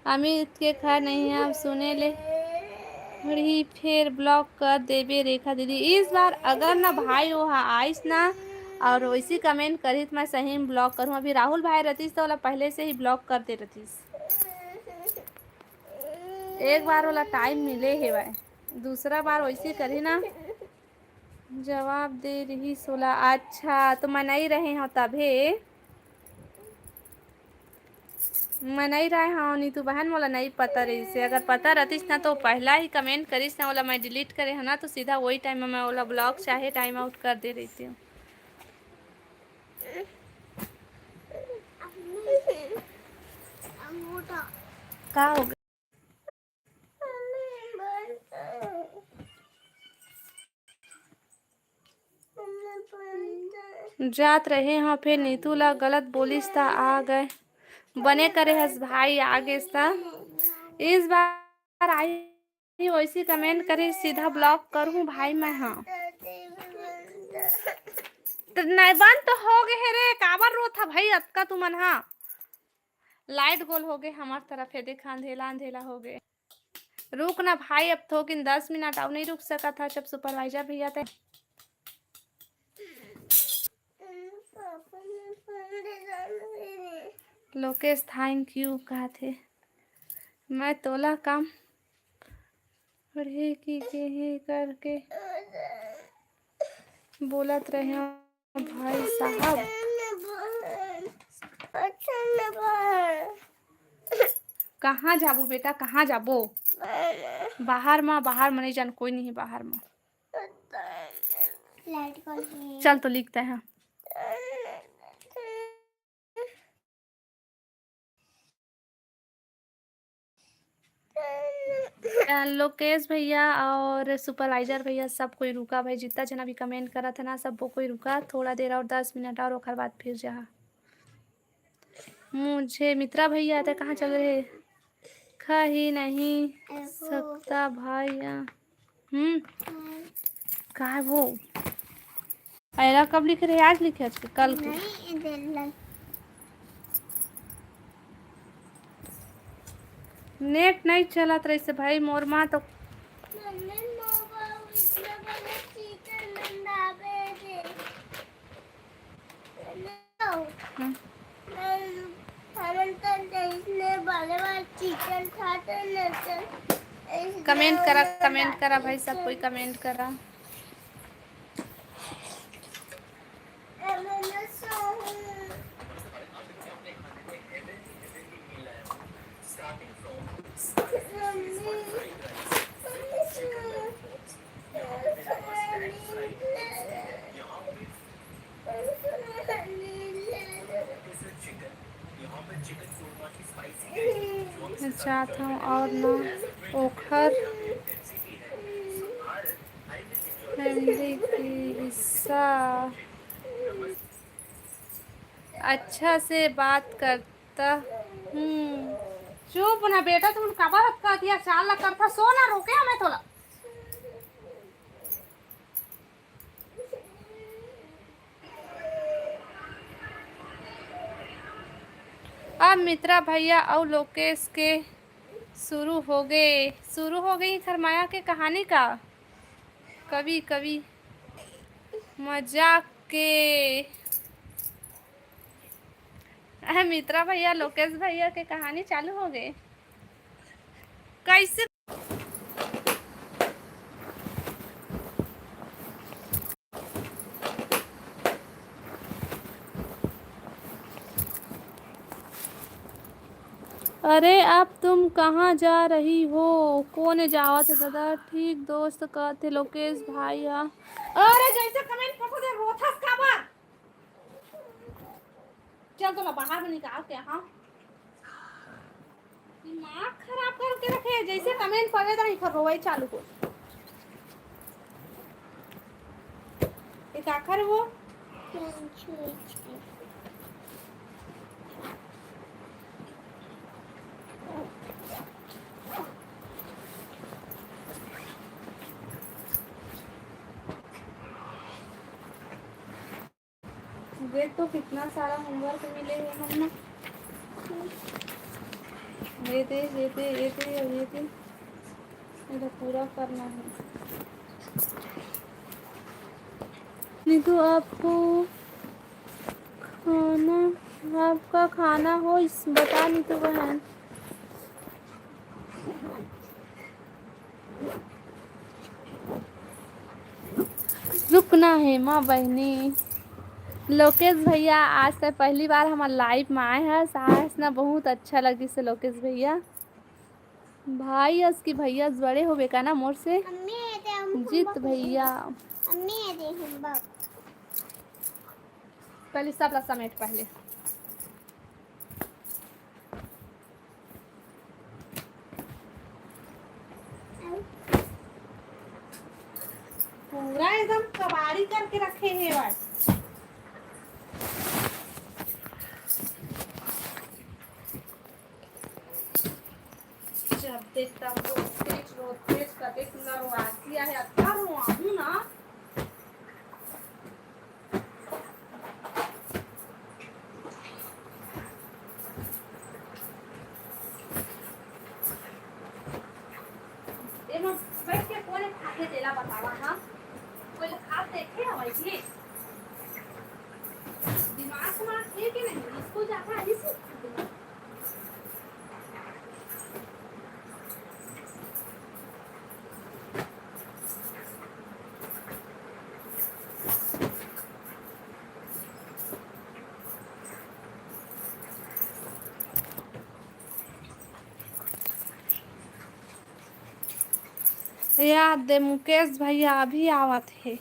अमित के खैर नहीं है, अब सुने ले ही फिर ब्लॉक कर देबे रेखा दीदी। इस बार अगर ना भाई वो आइस ना और वैसी कमेंट करी तो मैं सही में ब्लॉक करूँ। अभी राहुल भाई रहतीस तो वाला पहले से ही ब्लॉक करते रहतीस। एक बार वाला टाइम मिले है भाई, दूसरा बार वैसे करी ना। जवाब दे रही 16। अच्छा तो मैं नहीं रहे हो तभी। मैं नहीं रहा हाँ नीतू बहन मोला नहीं पता रही से, अगर पता रहतीस ना तो पहला ही कमेंट करीस ना, ओला मैं डिलीट करे है ना तो सीधा वही टाइम में मैं ओला ब्लॉक चाहे टाइम आउट कर दे रही थी। अंगूठा का हो गया? जात रहे हाँ फिर नीतू ला गलत बोलिस ता आ गए बने करे हस भाई आगे सा इस बार आई वैसी कमेंट करे सीधा ब्लॉक करूँ भाई मैं। हाँ तो नहीं बंद तो हो गए है रे, काबर रो था भाई अतका तुमन। हाँ लाइट गोल हो गए हमार तरफ है, देखा अंधेला अंधेला हो गए। रुक ना भाई अब थोकिन 10 मिनट अब नहीं रुक सका था जब सुपरवाइजर भैया थे। लोकेश थैंक यू कहा थे मैं तोला काम पढ़े की के करके बोलत रहे हो भाई साहब। कहाँ जाबो बेटा कहाँ जाबो? बाहर में नहीं जान कोई नहीं है बाहर में। चल तो लिखते हैं। लोकेश भैया और सुपरवाइजर भैया सब कोई रुका भाई, जितना जना भी कमेंट करा था ना सब कोई रुका थोड़ा देर और 10 मिनट और ओखर बाद फिर जा। मुझे मित्रा भैया आते कहाँ चल रहे? खा ही नहीं सकता भाई। कहा है वो? ऐरा कब लिखे रहे? आज लिखे आज के कल को? नेट नहीं चला रही से भाई मोर माँ तो कमेंट करा भाई सब कोई कमेंट करा। चाहता हूँ और ना ओखर फैमिली की हिस्सा अच्छा से बात करता हूँ। चुप ना बेटा तुम कबर का दिया चाल करता सो ना रोके हमें थोड़ा। अब मित्रा भैया और लोकेश के शुरू हो गई खरमाया के कहानी का कभी कभी मजाक के। मित्रा भैया लोकेश भैया के कहानी चालू हो गए कैसे? अरे अब तुम कहाँ जा रही हो? कौन जावत है दादा? ठीक दोस्त कहते लोकेश भाई। हाँ अरे जैसे कमेंट पको दे रोथस का बात चल तो बाहर में निकाल के। हाँ दिमाग खराब करके रखे जैसे कमेंट पड़े तो नहीं रोवाई चालू को एक आखिर वो देख तो कितना सारा होमवर्क मिले हैं हम ना। ये तो पूरा करना है। नीतू आपको आपका खाना हो इस बता नीतू बहन। रुकना है माँ बहनी लोकेश भैया आज से पहली बार हमार लाइव में आए हैं। साहस ना बहुत अच्छा लगी से लोकेश भैया भाई उसकी भैया बड़े हो बेका ना मोर से अम्मी दे हम जीत भैया अम्मी दे हम बाप पहले सब ला समेट पहले पूरा एकदम कबाड़ी करके रखे हैं बस जब देखता रोतेज कते सुंदर वासी आहे अच्छा रुआहू ना एमा बैठ के कोने खाके देला बतावा हां कोई खा देखे हवाई की दिमाग में है कि नहीं इसको जाता है इसी याद दे मुकेश भैया अभी आवत है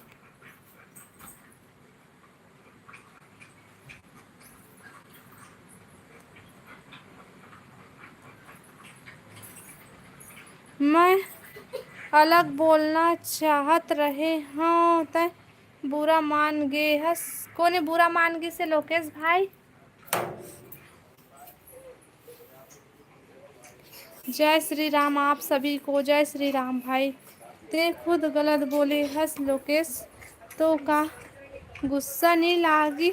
मैं अलग बोलना चाहत रहे हाँ तय बुरा मान गे हस कोने बुरा मान गे से लोकेश भाई जय श्री राम आप सभी को जय श्री राम भाई ते खुद गलत बोले हस लोकेश तो का गुस्सा नहीं लागी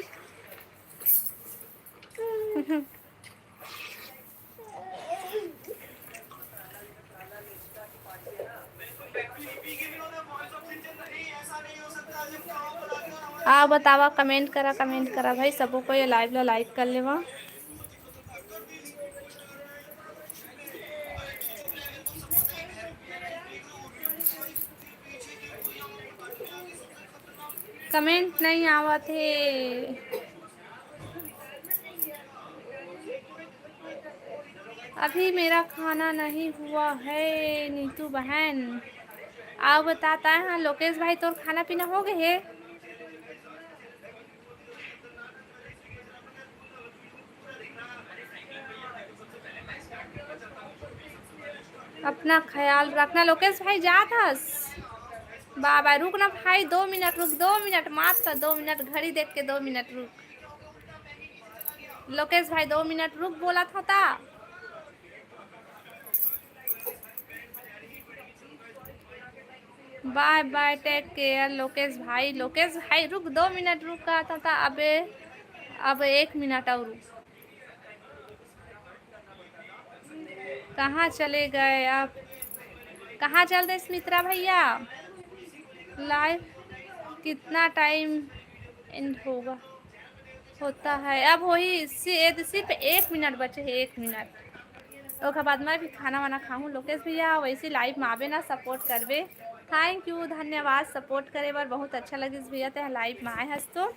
आप बतावा कमेंट करा भाई सबको को ये लाइव ला लाइक कर लेवा कमेंट नहीं आवत है अभी मेरा खाना नहीं हुआ है नीतू बहन आप बताता है हाँ लोकेश भाई तोर खाना पीना हो गए है अपना ख्याल रखना लोकेश भाई जा थस बाबा रुक ना भाई 2 मिनट रुक 2 मिनट मात्र 2 मिनट घड़ी देख के 2 मिनट रुक लोकेश भाई 2 मिनट रुक बोला था bye bye take care Lokesh भाई रुक 2 मिनट रुक कहा था अब 1 मिनट और रुक कहाँ चले गए आप कहाँ चल रहे स्मित्रा भैया लाइव कितना टाइम एंड होता है अब वही सिर्फ 1 मिनट बचे है 1 मिनट उसके बाद मैं भी खाना वाना खाऊं लोकेश भैया वैसे लाइव में आवे ना सपोर्ट करवे थैंक यू धन्यवाद सपोर्ट करे बार बहुत अच्छा लगे भैया ते लाइव में आए हस तो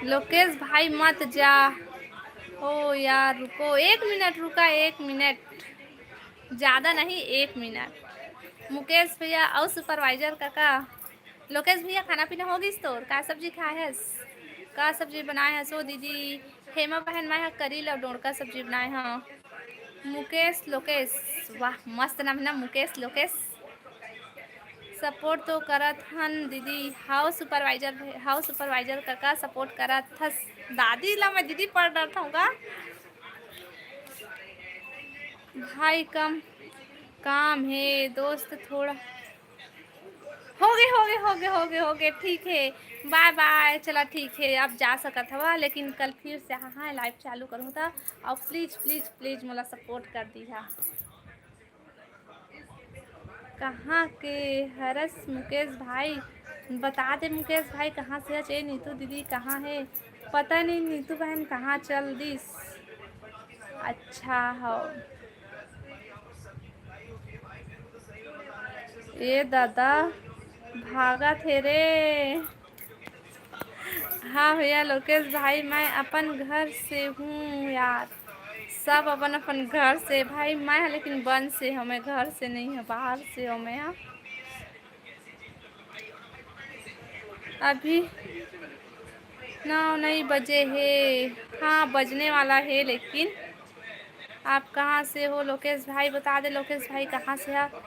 लोकेश भाई मत जा ओ यार रुको 1 मिनट रुका 1 मिनट ज़्यादा नहीं 1 मिनट मुकेश भैया और सुपरवाइजर काका लोकेश भैया खाना पीना होगी तो का सब्जी खाए है का सब्जी बनाए हैं सो दीदी हेमा बहन मैं करी लो डोड़का सब्जी बनाए हाँ मुकेश लोकेश वाह मस्त नाम है ना मुकेश लोकेश सपोर्ट तो करत हन दीदी हाउस सुपरवाइजर काका सपोर्ट करत हस दादी ला मैं दीदी पढ़ रहा था भाई कम काम है दोस्त थोड़ा हो गए ठीक है बाय बाय चला ठीक है अब जा सकत हवा लेकिन कल फिर से हाँ लाइव चालू करूँ था और प्लीज़ मला सपोर्ट कर दी है कहाँ के हरस मुकेश भाई बता दे मुकेश भाई कहाँ से है नीतू दीदी कहाँ है पता नहीं नीतू बहन कहाँ चल दिस अच्छा हो ये दादा भागा थे रे। हाँ भैया लोकेश भाई, मैं अपन घर से हूँ यार। सब अपन अपन घर से भाई, मैं लेकिन वन से हूँ, मैं घर से नहीं है, बाहर से हूँ मैं। यहाँ अभी 9 नहीं बजे है। हाँ बजने वाला है, लेकिन आप कहाँ से हो लोकेश भाई, बता दे लोकेश भाई कहाँ से आप।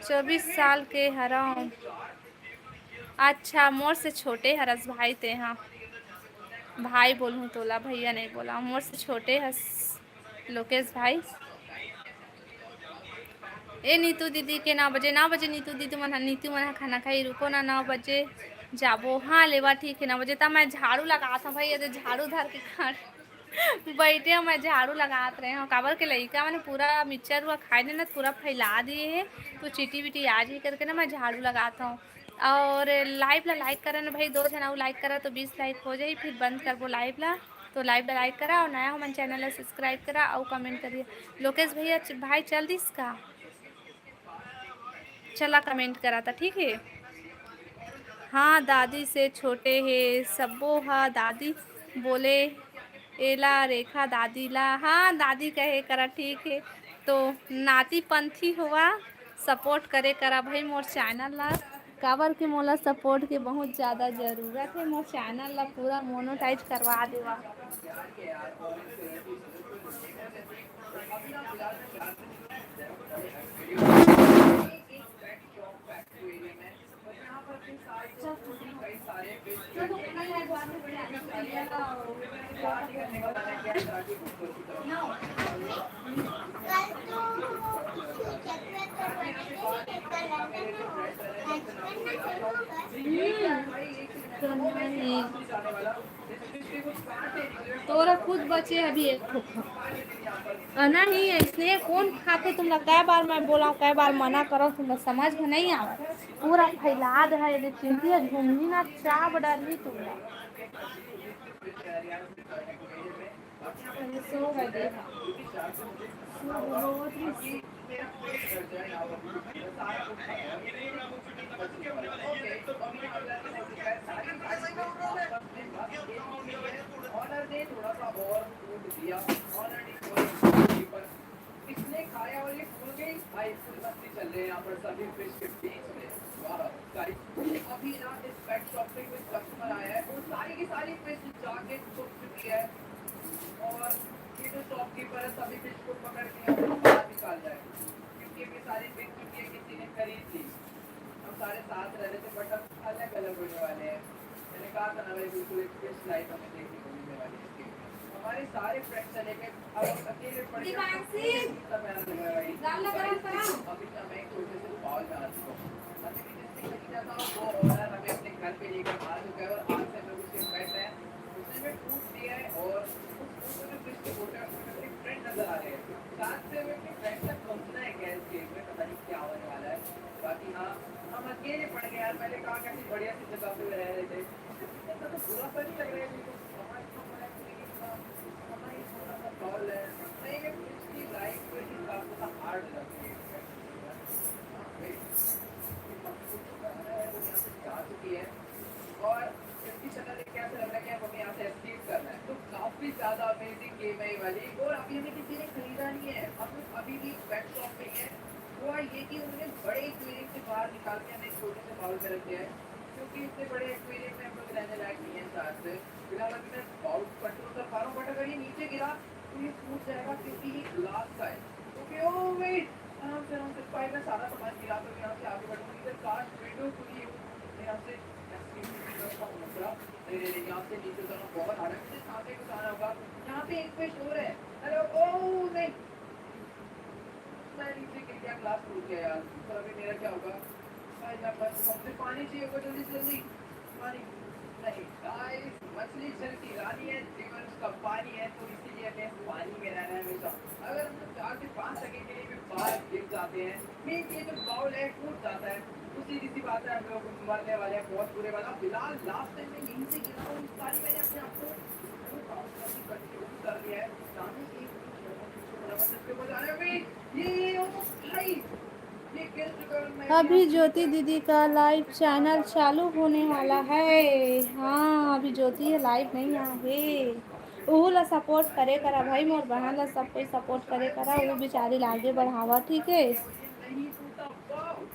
24 साल के हराम। अच्छा मोर से छोटे हरस भाई थे। हाँ भाई बोलूँ तोला, भैया नहीं बोला, मोर से छोटे हस लोकेश भाई। ए नीतू दीदी के 9 बजे नीतू दीदी नीतू मन खाना खाई, रुको ना 9 बजे जाबो। हाँ लेवा ठीक है 9 बजे। तब मैं झाड़ू लगा था भाई, ये झाड़ू धर के खा बैठे हो, मैं झाड़ू लगात रहे हो। काबर के लइका मैंने पूरा मिक्सचर हुआ खाए ना पूरा फैला दिए है, तो चीटी विटी आज ही करके ना मैं झाड़ू लगाता हूँ। और लाइव ला लाइक करा ना भाई, 2 जना लाइक करा तो 20 लाइक हो जाए, फिर बंद कर वो लाइव ला। तो लाइव ला लाइक करा, और नया हो मन चैनल ला सब्सक्राइब करा और कमेंट करिए। लोकेश भैया भाई चल दी इसका चला कमेंट करा था, ठीक है। हाँ दादी से छोटे है सबो। हाँ दादी बोले एला रेखा दादी ला। हाँ दादी कहे करा, ठीक है। तो नाती पंथी हुआ सपोर्ट करे करा भाई मोर चैनल ला। काबर के मोला सपोर्ट के बहुत ज़्यादा ज़रूरत है, मोर चैनल ला पूरा मोनोटाइज करवा देवा। कल तो ठीक है, मैं तो बनेगी कल लंदन में हो, आज करना शुरू होगा। तोरा खुद बचे अभी एक नहीं है, इसलिए कौन खाते तुम लोग। कै बार मैं बोला, कै बार मना करो, तुम लोग समझ में नहीं आवा। पूरा फैला दे है, ये चिंती घूमनी ना चाप डाली तुम लोग। सो है देखा। इसने खाया और ये भूल गई भाई, फुल मस्ती चल रहे हैं यहाँ पर सभी फिश के बीच में। वाह गाइस, अभी ना इस पेट शॉप पे कोई कस्टमर आया है और सारी की सारी फिश जाके छुप चुकी है, और ये जो शॉपकीपर है सभी फिश को पकड़ के बाहर निकाल रहा है, क्योंकि ये सारी बिक चुकी है, किसी ने खरीद ली। हम सारे साथ रह रहे थे, बट अब अलग अलग होने वाले हैं। मैंने कहा था ना भाई, बिल्कुल एक फिश लाइफ हमें देखने को मिलने वाली है। हमारे सारे फ्रेंड्स चले गए, अब हम अकेले पड़ गए। अभी तो मैं एक छोटे से बाउल में आ चुका हूँ। अभी भी जिस दिन लगी जाता हूँ वो ऑनर हमें अपने घर पे लेकर आ चुका है, और आज से हम लोग उसके फ्रेंड हैं। उसने हमें फूड दिया है, और उस फूड में फिश के बोटे अपने फ्रेंड नजर आ रहे हैं। साथ से हमें अपने फ्रेंड तक पहुँचना है गैस के में, पता नहीं क्या होने वाला है। बाकी हाँ, हम अकेले पड़ गए यार। पहले कहा कैसी बढ़िया सी जगह पे रह रहे थे, तो बुरा सा नहीं लग रहा है मुझको। और इसकी शक्ल देख के ऐसा लग रहा है कि अब हमें यहाँ से एस्केप करना है, तो काफी ज्यादा अमेजिंग गेम है ये वाली। और अभी हमें किसी ने खरीदा नहीं है, हम लोग अभी भी पेट शॉप में ही है। हुआ ये कि उन्होंने बड़े एक्वेरियम से बाहर निकाल के हमें छोटे से बाउल में रख दिया है, क्योंकि इतने बड़े एक्वेरियम में हम लोग रहने लायक नहीं है साथ से। फिलहाल अभी मैं बाउल कंट्रोल कर पा रहा हूँ, बट अगर ये नीचे गिरा तो ये टूट जाएगा, क्योंकि ये ग्लास का है। ओके ओ वेट, आराम से भाई, मैं सारा सामान गिरा तो यहाँ से आगे बढ़ूँगी। इधर काश विंडो खुली हो, यहाँ से यहाँ से नीचे उतरना बहुत हार्ड है, मुझे सामने कुछ आना होगा। यहाँ पे एक फिश और है। हेलो ओ नहीं, मैं नीचे गिर गया, ग्लास टूट गया यार। तो अभी मेरा क्या होगा? मुझे पानी चाहिए होगा, जल्दी से जल्दी पानी। नहीं गाइस, मछली जल की रानी है, जीवन उसका पानी है, तो इसीलिए हमें पानी में रहना है हमेशा। अगर हम 4 से 5 सेकंड के लिए भी बाहर गिर जाते हैं, मीन ये जो बाउल है टूट जाता है, तो सीधी सी बात है हम लोग मरने वाले हैं बहुत बुरे वाला। फिलहाल लास्ट टाइम में यहीं से गिरा हूँ, सारी मैंने अपने आप को कर लिया है। सामने एक ये ओ भाई, ये गिफ्ट करो मैं अभी ज्योति दीदी का लाइव चैनल चालू होने वाला है। हाँ अभी ज्योति लाइव नहीं आहे। उहू ला सपोर्ट करे करा भाई, मोर बहन ला सब कोई सपोर्ट करे करा, वो बेचारी ला आगे बढ़ावा, ठीक है। ये नहीं टूटा वाओ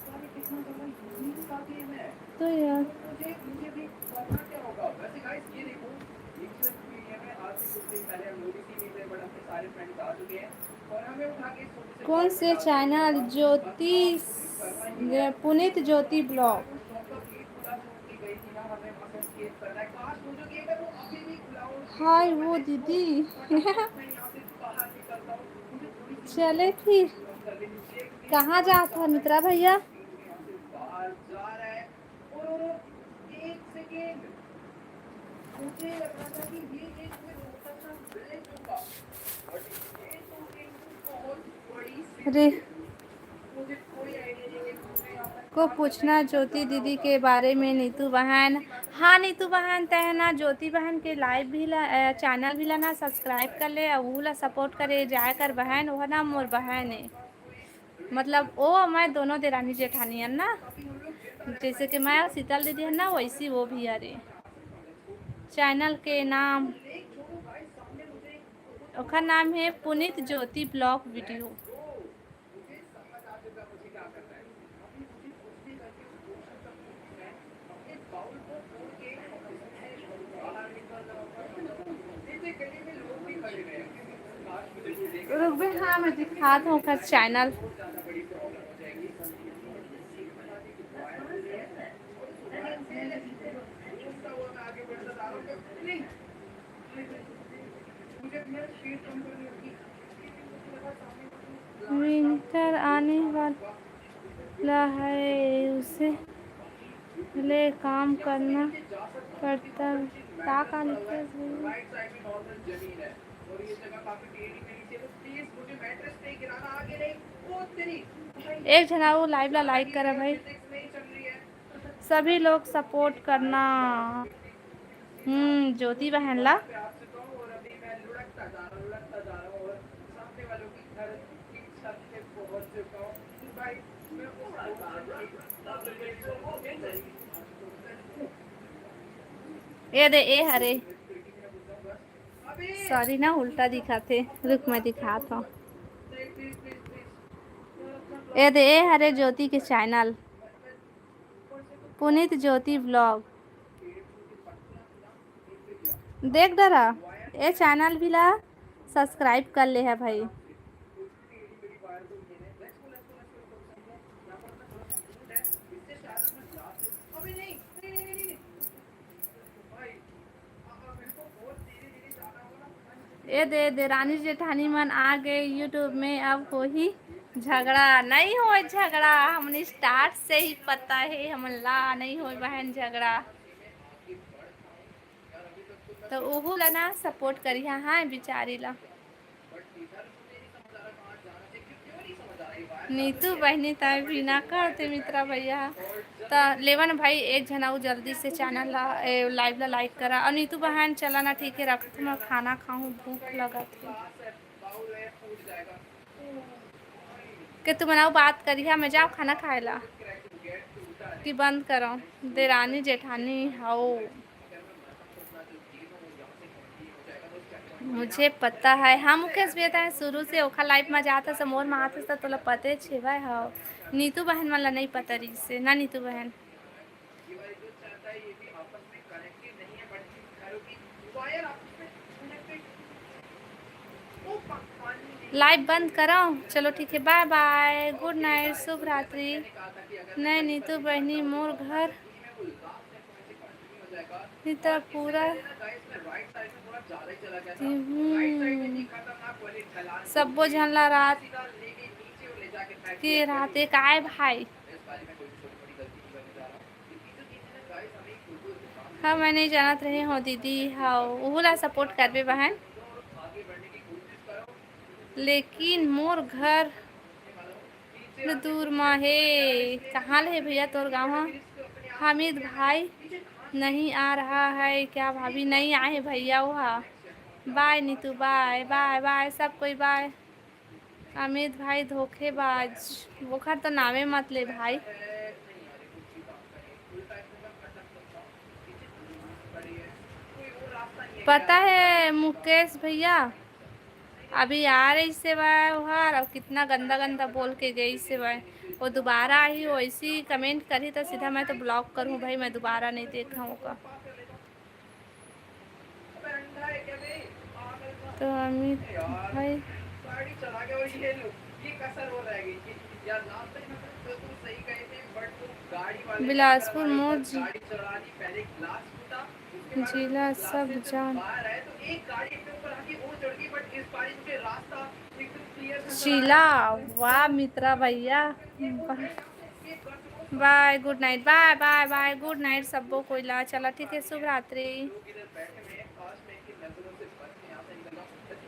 सारे कितना ज़्यादा यूनिक सा गेम है। तो यार तो मुझे भी करना क्या होगा वैसे गाइस ये देखो इंग्लिश मीडियम में आज से कुछ दिन पहले हम लोग इसी में थे बट अपने सारे फ्रेंड्स आ चुके हैं और हमें उठा के इस छोटे से कौन ब्लॉग में से डाल दिया चैनल? ज्योति अब हमें करना ही है पुनीत ज्योति ब्लॉग। वो शॉप का गेट खुला छोड़ के गई थी ना हमें वहाँ से एस्केप करना है काश वो जो गेट है वो अभी भी खुला हो हाय वो दीदी मैं यहाँ से बाहर निकलता हूँ मुझे थोड़ी सी चले फिर कर लेनी चाहिए क्योंकि कहाँ जाता है मित्रा भैया? यहाँ से बाहर जा रहा है और एक सेकेंड मुझे लग रहा था कि ये एक में रोता था विलेज होगा बट ये तो एक बहुत बड़ी अरे सिटी है मुझे कोई आइडिया नहीं कि मुझे यहाँ पर को पूछना ज्योति दीदी के बारे में। नीतू बहन, हाँ नीतू बहन तहना ज्योति बहन के लाइव भी चैनल भी लाना सब्सक्राइब कर ले, वो ला सपोर्ट करे जाया कर बहन, वो ना मोर बहन है, मतलब वो मैं दोनों देरानी जेठानी है ना, जैसे कि मैं और शीतल दीदी है ना वैसी वो भी। अरे चैनल के नाम ओखा नाम है पुनीत ज्योति ब्लॉग वीडियो। रुक भी, हाँ मैं दिखाता हूँ का चैनल। विंटर आने वाला है, उसे ले काम करना पड़ता है। का लिखते हैं? राइट साइड में नॉर्मल जमीन है और ये जगह काफी टेढ़ी मेढ़ी सी है तो प्लीज मुझे मैट्रेस पे गिराना आगे नहीं ओ तेरी एक जना वो लाइव ला लाइक करा भाई, फिजिक्स नहीं चल रही है सभी लोग सपोर्ट करना। ज्योति बहन ला पे आपसे कहूं और अभी मैं लुढ़कता जा रहा हूं और सामने वालों की घर की छत पे पहुंच चुका हूं भाई मैं ये दे ए हरे, अबे सॉरी ना उल्टा दिखा थे, रुक मैं दिखाता हूँ। ये दे ए हरे ज्योति के चैनल पुनीत ज्योति ब्लॉग देख डरा, ये चैनल भी ला सब्सक्राइब कर ले है भाई। अबे नहीं नहीं नहीं नहीं भाई मेरे को बहुत धीरे धीरे जाना होगा ये दे रानी जेठानी मन आ गए यूट्यूब में, अब कोई झगड़ा नहीं हो, झगड़ा हमने स्टार्ट से ही पता है हमन ला नहीं हो बहन झगड़ा, तो ओहू ला ना सपोर्ट करिया। हाँ बिचारी ला नीतू बहनी तय भी ना करते मित्रा भैया, तो लेवन भाई एक जनाऊ जल्दी से चैनल ला लाइव ला लाइक करा। और नीतू बहन चला ना, ठीक है रख, मैं खाना खाऊं भूख लगा थी कि तू बनाओ बात करिया, मैं जाओ खाना खाए ला कि बंद करो। देरानी जेठानी हाओ मुझे पता है। हाँ मुकेश भी है शुरू से ओखा लाइफ में जाता समोर में आता था, तोला पते छेवा हाओ। नीतू बहन वाला नहीं पता रही से ना, नीतू बहन लाइव बंद करो, चलो ठीक है, बाय बाय, गुड नाइट, शुभ रात्रि। नहीं नीतू बहनी मोर घर इतना पूरा सबो झनला रात के रात एक आए भाई। हाँ मैं नहीं जानत रही हूँ दीदी, हाँ वो ला सपोर्ट करबे बहन, लेकिन मोर घर दूर में है। कहाँ ले भैया तोर गाँव? हामिद भाई नहीं आ रहा है क्या? भाभी नहीं आए भैया वहाँ। Bye Neetu, bye bye bye सब कोई बाय। अमित भाई धोखेबाज, बुखार तो नामे मत ले भाई। पता है मुकेश भैया, अभी आ रही से बाहर और कितना गंदा गंदा बोल के गई से भाई। वो दोबारा आई हो ऐसी कमेंट करी तो सीधा मैं तो ब्लॉक करूँ भाई, मैं दोबारा नहीं देखा होगा। तो अमित भाई गाड़ी चला के वो ये कसर हो रहेगी यार। लास्ट टाइम तो तुम सही कहे थे, बट तुम गाड़ी वाले बिलासपुर मोड़ गाड़ी चला दी, पहले ग्लास फूटा, उसके बाद जिला ग्लास सब से जान बाहर आए तो एक गाड़ी अपने ऊपर आके वो चढ़ गई, बट इस बार मुझे रास्ता एकदम क्लियर शीला। वाह मित्रा भैया, bye good night, bye bye bye good night सबको कोई ला। चला ठीक है, शुभ रात्रि।